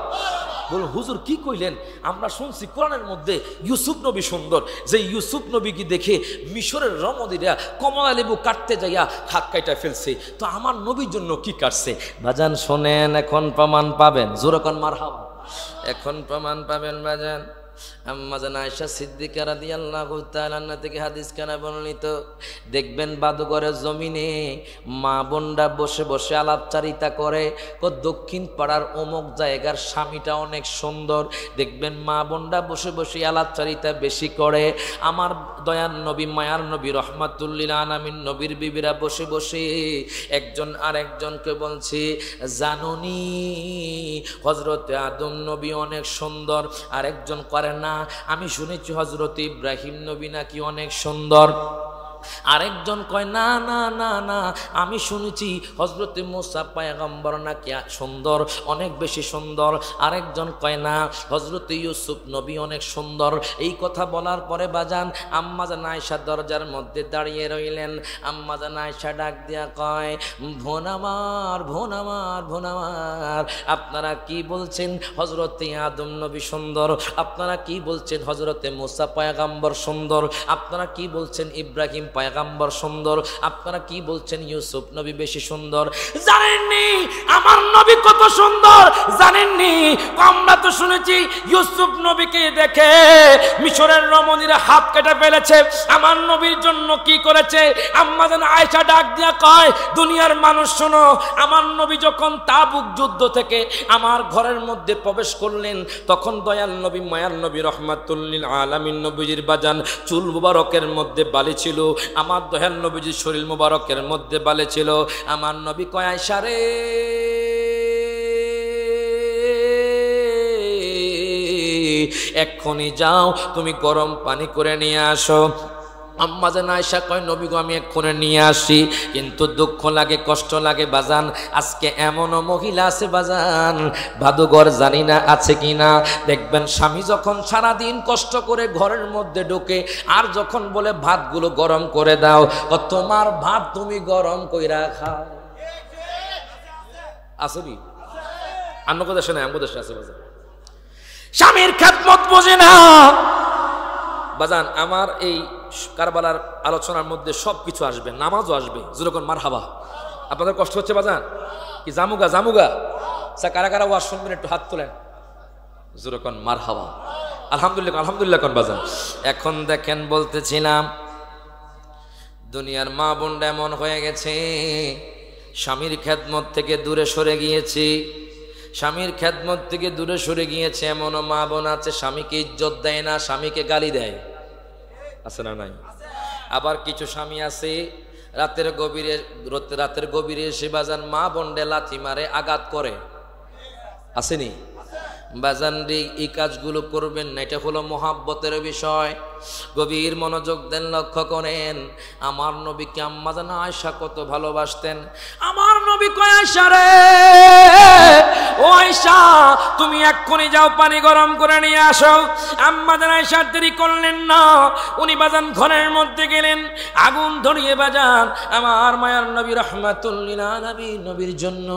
বল হুজুর কি কইলেন? আমরা শুনছি কোরআনের মধ্যে ইউসুফ নবী সুন্দর, যে ইউসুফ নবীকে দেখে মিশরের রমণীরা কমলা লেবু কাটতে যাইয়া হাত কাইটা ফেলছে, তো আমার নবীর জন্য কি কাটছে? বাজান শোনেন, এখন প্রমাণ পাবেন। জোরে কোন মারহাবা। এখন প্রমাণ পাবেন বাজান। আম্মা জান আয়েশা সিদ্দিকা রাদিয়াল্লাহু তাআলা আনহা থেকে হাদিস কানা বর্ণিত, দেখবেন বাদুঘরের জমিনে মা বোনরা বসে বসে আলাপচারিতা করে, দক্ষিণ পাড়ার অমুক জায়গার স্বামীটা অনেক সুন্দর। দেখবেন মা বোনরা বসে বসে আলাপচারিতা বেশি করে। আমার দয়ার নবী মায়ার নবী রহমাতুল্লিল আলামিন নবীর বিবিরা বসে বসে একজন আরেকজনকে বলছে, জানুনি হযরতে আদম নবী অনেক সুন্দর। আরেকজন করে না, আমি শুনেছি হযরত ইব্রাহিম নবী নাকি অনেক সুন্দর। আরেকজন কয় না না না না, আমি শুনেছি হযরত মুসা পয়গম্বর নাকি সুন্দর, অনেক বেশি সুন্দর। আরেকজন কয় না, হযরত ইউসুফ নবী অনেক সুন্দর। এই কথা বলার পরে বাজান আম্মা জান আয়েশা দরজার মধ্যে দাঁড়িয়ে রইলেন। আম্মা জান আয়েশা ডাক দিয়া কয়, বোন আমার বোন আমার বোন আমার, আপনারা কি বলছেন হযরত আদম নবী সুন্দর? আপনারা কি বলছেন হযরত মুসা পয়গম্বর সুন্দর? আপনারা কি বলছেন ইব্রাহিম পয়গম্বর সুন্দর? আপনারা কি বলছেন ইউসুফ নবী বেশি সুন্দর? জানেননি আমার নবী কত সুন্দর? জানেননি আমরা তো শুনেছি ইউসুফ নবীকে দেখে মিশরের রমণীরা হাত কেটে ফেলেছে। আমার নবীর জন্য কি করেছে? আম্মা জান আয়েশা ডাক দিয়া কয়, দুনিয়ার মানুষ শোনো, আমার নবী যখন তাবুক যুদ্ধ থেকে আমার ঘরের মধ্যে প্রবেশ করলেন, তখন দয়াল নবী মায়ার নবী রহমাতুল্লিল আলামিন নবীজির বাজান চুল মুবারকের মধ্যে বালি ছিল, আমার দয়াল নবীজির শরীর মুবারকের মধ্যে বালি ছিল। আমার নবী কয়, আয়েশা রে এক্ষুনি যাও, তুমি গরম পানি করে নিয়ে আসো। আম্মা জান আয়েশা কয়, নবী গো আমি এক্ষুনি নিয়ে আসি। কিন্তু দুঃখ লাগে, কষ্ট লাগে বাজান, আজকে এমনও মহিলা আছে বাজান, ভাদুঘর জানি না আছে কিনা, দেখবেন স্বামী যখন সারাদিন কষ্ট করে ঘরের মধ্যে ঢোকে আর যখন বলে ভাতগুলো গরম করে দাও, তোমার ভাত তুমি গরম কইরা খাও। আসবি অন্য দেশে না, আমাদের দেশে আছে বাজান। স্বামীর খেদমত বোঝে না বাজান। আমার এই কারবালার আলোচনার মধ্যে সবকিছু আসবে, নামাজও আসবে। যেরকম মারহাবা, আপনাদের কষ্ট হচ্ছে বাজান কি? জামুগা জামুগা কারা কারা ওয়াজ শুনবেন একটু হাত তোলেন। যেরকম মারহাবা, আলহামদুলিল্লাহ আলহামদুলিল্লাহ কোন বাজান। এখন দেখেন বলতেছিলাম, দুনিয়ার মা বোনরা এমন হয়ে গেছে, স্বামীর খেদমত থেকে দূরে সরে গিয়েছে। স্বামীর খেদমত থেকে দূরে সরে গিয়েছে এমনও মা বোন আছে, স্বামীকে ইজ্জত দেয় না, স্বামীকে গালি দেয়, আছে না নাই? আবার কিছু স্বামী আছে রাতের গভীরে এসে বাজান মা বোনডে লাথি মারে, আঘাত করে, আসেনি বাজান রে? এই কাজগুলো করবেন না, এটা হলো মহাব্বতের বিষয়। গভীর মনোযোগ দেন, লক্ষ্য করেন আমার নবীকে আম্মা জান আয়েশা কত ভালোবাসতেন। আমার নবী কয়, আয়েশা রে ও আয়েশা তুমি এক্ষুনি যাও পানি গরম করে নিয়ে আসো। আম্মা জান আয়েশা দেরি করলেন না, উনি বাজান ঘরের মধ্যে গেলেন, আগুন ধরিয়ে বাজান আমার মায়ার নবী রহমাতুল্লিল আলামিন নবীর জন্য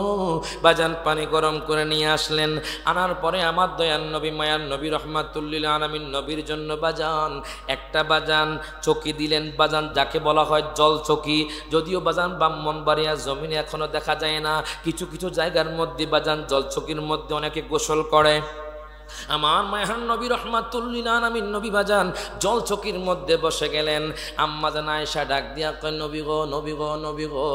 বাজান পানি গরম করে নিয়ে আসলেন। আনার পরে আমার দয়ার নবী মায়ার নবী রহমাতুল্লিল আলামিন নবীর জন্য বাজান একটা বাজান চকি দিলেন বাজান, যাকে বলা হয় জল চকি। যদিও বাজান ব্রাহ্মণবাড়িয়া জমিনে এখনো দেখা যায় না, কিছু কিছু জায়গার মধ্যে বাজান জল চকির মধ্যে অনেকে গোসল করে। আমার মায়ার নবী রহমাতুল্লিল আলামিন নবী বাজান জল চকির মধ্যে বসে গেলেন। আম্মা জান আয়েশা ডাক দিয়া কয়, নবী গো নবী গো নবী গো,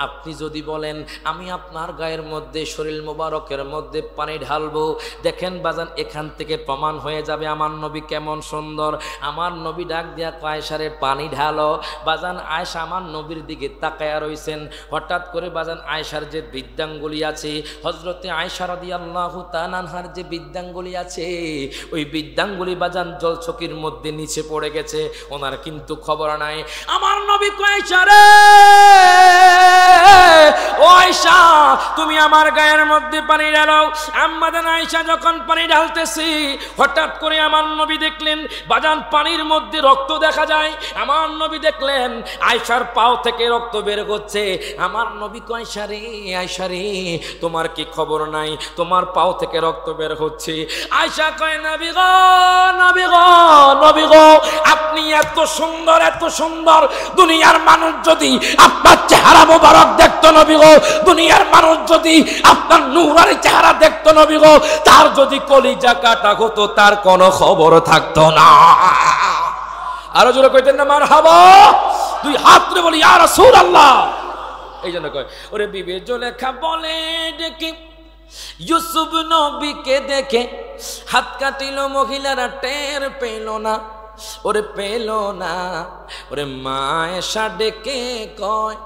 আপনি যদি বলেন আমি আপনার গায়ের মধ্যে শরীর মোবারকের মধ্যে পানি ঢালবো, দেখেন বাজান এখান থেকে প্রমাণ হয়ে যাবে আমার নবী কেমন সুন্দর। আমার নবী ডাক দিয়া কয়, আয়েশারে পানি ঢালো। বাজান আয়েশা আমার নবীর দিকে তাকায়া রইছেন। হঠাৎ করে বাজান আয়েশার যে বৃদ্ধাঙ্গুলি আছে, হযরতে আয়েশা রাদিয়াল্লাহু তাআলা আনহার যে বৃদ্ধাঙ্গুলি আছে, ওই বৃদ্ধাঙ্গুলি বাজান জল চকির মধ্যে নিচে পড়ে গেছে, ওনার কিন্তু খবর নাই। আমার নবী কয়, আয়েশা রে ও আয়েশা তুমি আমার গায়ের মধ্যে পানি ঢালো। আম্মা জান আয়েশা যখন পানি ঢালতেছি, হঠাৎ করে আমার নবী দেখলেন বাজান পানির মধ্যে রক্ত দেখা যায়। আমার নবী দেখলেন আয়েশার পাও থেকে রক্ত বের হচ্ছে। আমার নবী কয়, আয়েশা রে আয়েশা রে তোমার কি খবর নাই, তোমার পাও থেকে রক্ত বের হচ্ছে। আয়েশা কয়, নবী গো নবী গো নবী গো, আপনি এত সুন্দর এত সুন্দর, দুনিয়ার মানুষ যদি আপনার চেহারা মোবারক দেখতো নবী গো, দুনিয়ার মানুষ যদি আপনার নূরানি চেহারা দেখতো নবী গো, তার যদি কলিজা কাটা হতো তার কোনো খবর থাকতো না। আরো জোরে কইতেন না মারহাবা? দুই হাত তুলে বলি ইয়া রাসূলুল্লাহ। এই জন্য কয় ওরে বিবি জুলেখা বলে ডেকে ইউসুফ নবীকে দেখে হাত কাটিল মহিলারা, টের পেল না, ওরে পেল না। ওরে মা এসা ডেকে কয়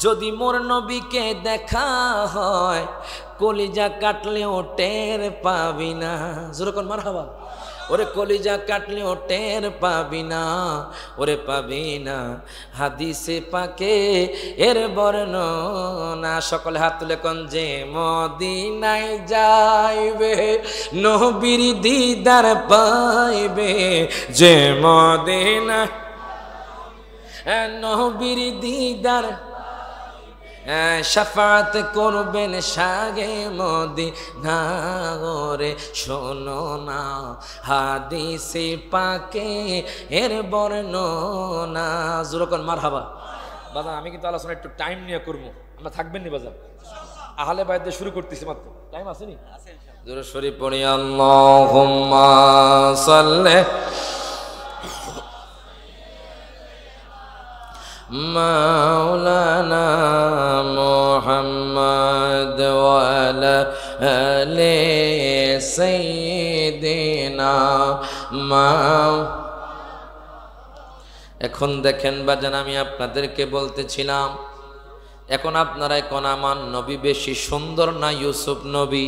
যদি মোর নবীকে দেখা হয় কলিজা কাটলেও টের পাবি না। যেরকম মারহাবা। ওরে কলিজা কাটলেও টের পাবি না, ওরে পাবি না। হাদিসে পাকে এর বর্ণনা। সকলে হাত তুলে কোন যে মদিনায় যাইবে নবীর দিদার পাইবে, যে মদিনা নবীর দিদার শাফাত করবেন সাগে মদিনা। রে শোনো না হাদিসে পাকে এর বর্ণনা। জোরকন মারহাবা। বাজান আমি কিন্তু আলোচনা একটু টাইম নিয়ে করবো, আমরা থাকবেন নি বাজান? আহলে বাইত দিয়ে শুরু করতেছি মাত্র, টাইম আছে নি? জোরে শরীফ পড়ি আল্লাহুম্মা সাল্লি মাওলানা মুহাম্মদ ওয়া আলা আলি সাইয়্যিদিনা এখন দেখেন বাজান, আমি আপনাদেরকে বলতেছিলাম এখন আপনারা এখন আমার নবী বেশি সুন্দর না ইউসুফ নবী?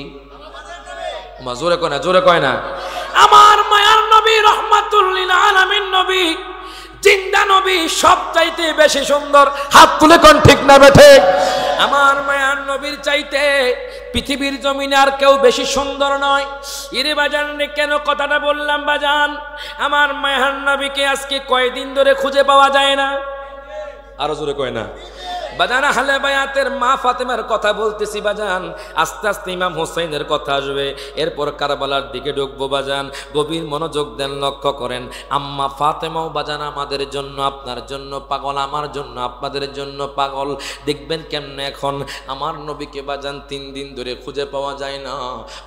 জোরে কয় না, জোরে কয় না। আমার মায়ার নবী রহমাতুল লিল আলামিন নবী, জিন্দা নবী সবচাইতে বেশি সুন্দর। হাত তুলে কোন ঠিক না বেঠে? আমার মায়ার নবীর চাইতে পৃথিবীর জমিনে আর কেউ বেশি সুন্দর নয়। ইরে বাজান রে, কেন কথাটা বললাম বাজান? আমার মায়ার নবীকে আজকে কয়দিন ধরে খুঁজে পাওয়া যায় না। আরো জোরে কয় না বাজান। আহলে বায়াতের মা ফাতেমার কথা বলতেছি বাজান, আস্তে আস্তে ইমাম হোসেনের কথা আসবে, এরপর কারবালার দিকে ঢুকবো বাজান। গভীর মনোযোগ দেন, লক্ষ্য করেন। আম্মা ফাতেমাও বাজান আমাদের জন্য, আপনার জন্য পাগল, আমার জন্য, আপনাদের জন্য পাগল। দেখবেন কেমনে এখন আমার নবীকে বাজান 3 দিন ধরে খুঁজে পাওয়া যায় না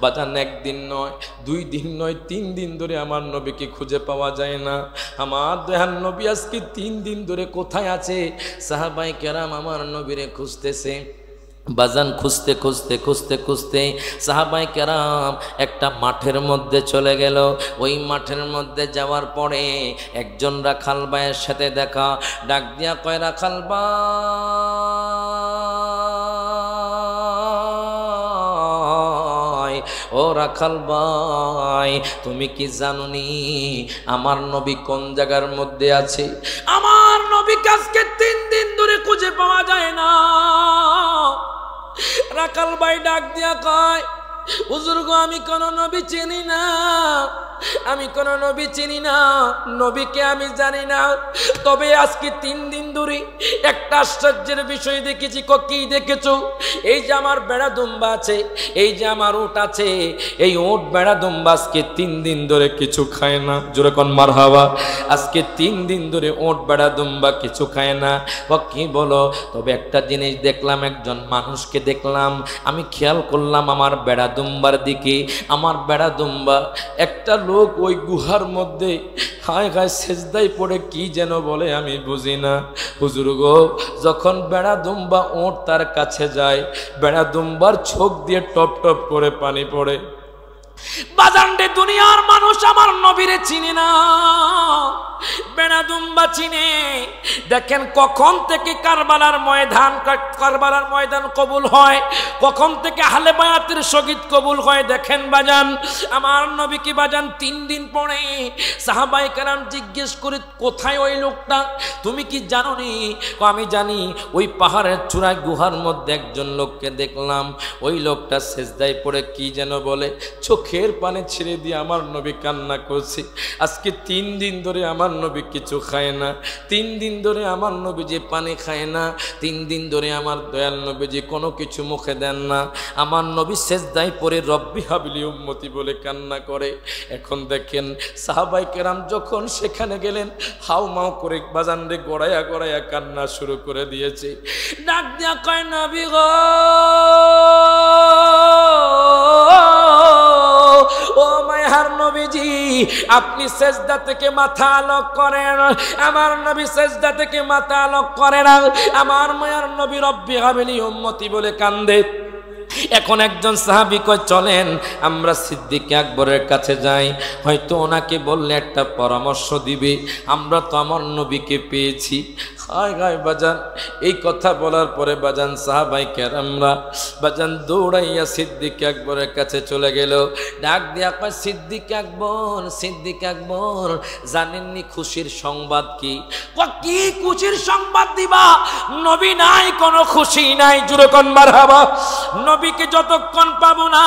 বাজান। 1 দিন নয়, 2 দিন নয়, 3 দিন ধরে আমার নবীকে খুঁজে পাওয়া যায় না। আমার দেহার নবী আজকে 3 দিন ধরে কোথায় আছে? সাহাবায়ে কেরাম আমার নবীরে খুঁজতেছে বাজান। খুঁজতে খুঁজতে খুঁজতে খুঁজতে সাহাবায়ে কেরাম একটা মাঠের মধ্যে চলে গেল। ওই মাঠের মধ্যে যাওয়ার পরে একজন রাখাল ভাইয়ের সাথে দেখা, ডাক দিয়া কয় রাখাল ভাই, ও রাখাল ভাই, তুমি কি জানোনি আমার নবী কোন জায়গার মধ্যে আছে? আমার নবীকে আজকে 3 দিন ধরে খুঁজে পাওয়া যায় না। রাখাল ভাই ডাক দিয়া কয় হুজুর গো, আমি কোন নবী চিনি না, আমি কোন নবী চিনি না, নবীকে আমি জানি না। তবে আজকে 3 দিন ধরে একটা আশ্চর্যের বিষয় দেখেছি। কি দেখেছো? এই যে আমার বেড়া দুম্বা আছে, এই যে আমার উট আছে, এই উট বেড়া দুম্বা আজকে 3 দিন ধরে কিছু খায় না। জোরে কোন মারহাবা। আজকে 3 দিন ধরে উট বেড়া দুম্বা কিছু খায় না। কি বলো? তবে একটা জিনিস দেখলাম, একজন মানুষকে দেখলাম, আমি খেয়াল করলাম আমার বেড়া দুম্বার দিকে। আমার বেড়া দুম্বা একটা লোক ওই গুহার মধ্যে হায় হায় সেজদায় পড়ে কি যেন বলে আমি বুঝি না। হুজুর গো, যখন বেড়া দুম্বা ওট তার কাছে যায়, বেড়া দুম্বার চোখ দিয়ে টপ টপ করে পানি পড়ে। বাজানডে দুনিয়ার মানুষ আমার নবীরে চিনে না, বেড়া দুম্বা চিনে। দেখেন কখন থেকে কারবালার ময়দান কবুল হয়, কখন থেকে আহলে বায়াতের শহীদ কবুল হয়। দেখেন বাজান, আমার নবীকে বাজান 3 দিন পরে সাহাবায়ে কেরাম জিজ্ঞেস করে কোথায় ওই লোকটা, তুমি কি জানো নি? আমি জানি, ওই পাহাড়ের চূড়ায় গুহার মধ্যে একজন লোককে দেখলাম, ওই লোকটা সেজদায় পড়ে কি যেন বলে, চোখে চোখের পানি ছেড়ে দিয়ে আমার নবী কান্না করছে। আজকে 3 দিন ধরে আমার নবী কিছু খায় না, 3 দিন ধরে আমার নবী যে পানি খায় না, 3 দিন ধরে আমার দয়াল নবী যে কোনো কিছু মুখে দেন না। আমার নবী সেজদায় পড়ে রব্বি হাবলি উম্মতি বলে কান্না করে। এখন দেখেন সাহাবায়ে কেরাম যখন সেখানে গেলেন, হাউমাউ করে বাজান রে গড়াইয়া গড়াইয়া কান্না শুরু করে দিয়েছে। ডাক দিয়া কয় নবী গো, ও মায়ার নবীজি, আপনি সেজদা থেকে মাথা আলোক করেন। আমার নবী সেজদা থেকে মাথা আলোক করে না। আমার মায়ার নবী রব্বি হাবলি উম্মতি বলে কান্দে। এখন একজন সাহাবী কয় চলেন আমরা সিদ্দিক আকবরের কাছে যাই, হয়তো ওনাকে বললে একটা পরামর্শ দিবে, আমরা তো আমার নবীকে পেয়েছি। হায় হায় বাজান, এই কথা বলার পরে বাজান সাহাবায়ে কেরামরা বাজান দৌড়াইয়া সিদ্দিক আকবরের কাছে চলে গেল। ডাক দিয়া কয় সিদ্দিক আকবর, সিদ্দিক আকবর, জানেননি খুশির সংবাদ কি? কি খুশির সংবাদ দিবা? নবী নাই, কোনো খুশি নাই। জোরে কোন মারহাবা। নবীকে যতক্ষণ পাবো না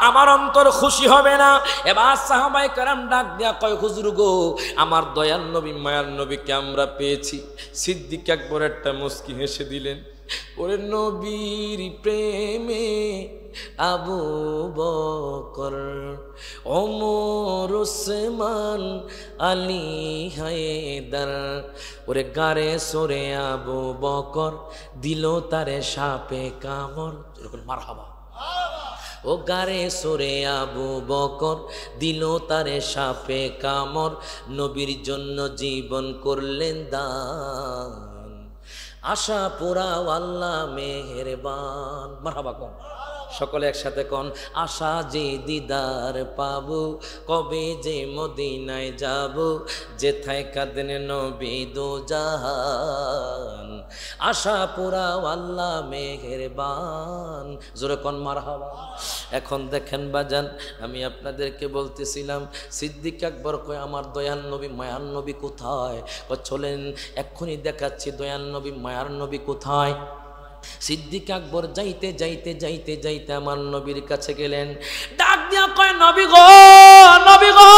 আমার অন্তর খুশি হবে না। এবার সাহাবায়ে কেরাম ডাক দিয়া কয় হুজুর গো, আমার দয়াল নবী মায়ার নবীকে আমরা পেয়েছি। সিদ্দিক আকবর একটা মুস্কি হেসে দিলেন। ওরে নবীর প্রেমে আবু বকর, ওমর, ওসমান, আলী, হায়দার, ওরে গারে সরে আবু বকর দিল তারে সাপে কামড়। মারহাবা। ও গারে সরে আবু বকর দিল তারে সাপে কামড়, নবীর জন্য জীবন করলেন দান, আশা পুরাও আল্লাহ মেহেরবান। মারহাবা কোন সকলে একসাথে কোন, আশা যে দিদার পাবো, কবে যে মদিনায় যাব, যেথায় কাঁদেন নবী দো জাহান, আশা পুরাও আল্লাহ মেহেরবান। জোরে কোন মারহাবা। এখন দেখেন বাজান, আমি আপনাদেরকে বলতেছিলাম সিদ্দিক আকবর কয় আমার দয়াল নবী মায়ার নবী কোথায়? চলেন এক্ষুনি দেখাচ্ছি দয়াল নবী মায়ার নবী কোথায়। সিদ্দিক আকবর যাইতে যাইতে যাইতে যাইতে আমার নবীর কাছে গেলেন। ডাক দিয়া কয় নবী গো, নবী গো,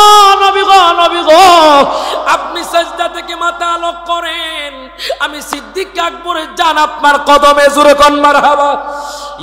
নবী গো, নবী গো, আপনি সাজদা থেকে মাথা আলোক করেন, আমি সিদ্দিক আকবরের জান আপনার কদমে। জোরে কোন মারহাবা।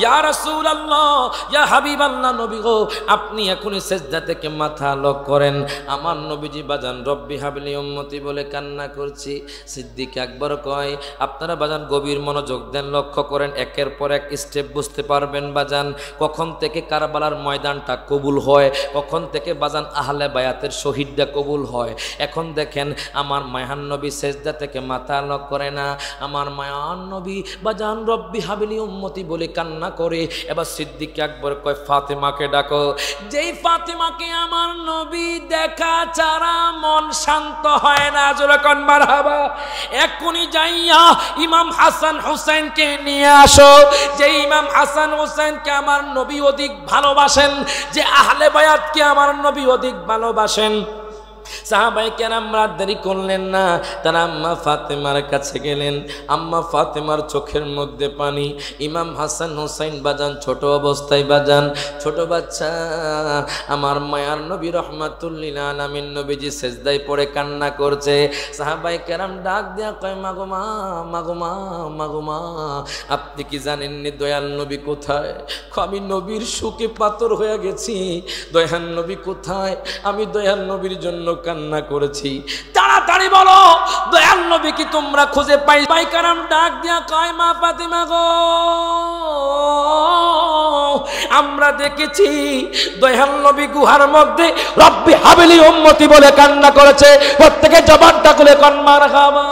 ইয়া রাসূলুল্লাহ, ইয়া হাবিবাল্লাহ, নবী গো আপনি এখনই সাজদা থেকে মাথা আলোক করেন। আমার নবীজি বাজান রব্বি হাবলি উম্মতি বলে কান্না করছি। সিদ্দিক আকবর কয় আপনারা বাজান গভীর মনোযোগ দেন, লক্ষ্য করেন, একের পর এক স্টেপ বুঝতে পারবেন বাজান। কখন থেকে কারবালার ময়দানটা কবুল হয়, কখন থেকে বাজান আহলে বায়াতের শহীদরা কবুল হয়। এখন দেখেন আমার মায়ার নবী সেজদা থেকে মাথা আলোক করে না, আমার মায়ার নবী বাজান রব্বি হাবলি উম্মতি বলে কান্না করে। এবার সিদ্দিক আকবর কয় ফাতেমাকে ডাকো। যেই ফাতেমাকে আমার নবী দেখা ছাড়া মন শান্ত হয় না। জোরে কোন মারহাবা। এক্ষুনি যাইয়া ইমাম হাসান হুসাইনকে নিয়ে আসো। যে ইমাম হাসান হুসাইনকে আমার নবী অধিক ভালোবাসেন, যে আহলে বায়াতকে আমার নবী অধিক ভালোবাসেন। সাহাবায়ে কেরামরা দেরি করলেন না, তারা আম্মা ফাতেমার কাছে গেলেন। আম্মা ফাতেমার চোখের মধ্যে পানি। ইমাম হাসান হুসাইন বাজান ছোট অবস্থায় বাজান, ছোট বাচ্চা। আমার মায়ার নবী রহমাতুল্লিল আলামিন নবীজি সেজদায় পড়ে কান্না করছে। সাহাবায়ে কেরাম ডাক দেয়া কয় মাগো মা, মাগো মা, মাগো মা, আপনি কি জানেননি দয়াল নবী কোথায়? আমি নবীর শোকে পাথর হয়ে গেছি। দয়াল নবী কোথায়? আমি দয়াল নবীর জন্য কান্না করেছি। তাড়াতাড়ি বলো দয়াল নবী কি তোমরা খুঁজে পাই? কারাম ডাক দিয়া কয় মা ফাতেমা গো, আমরা দেখেছি দয়াল নবী গুহার মধ্যে রব্বি হাবলি উম্মতি বলে কান্না করেছে। প্রত্যেকে জবানটা খুলে কোন মারহাবা।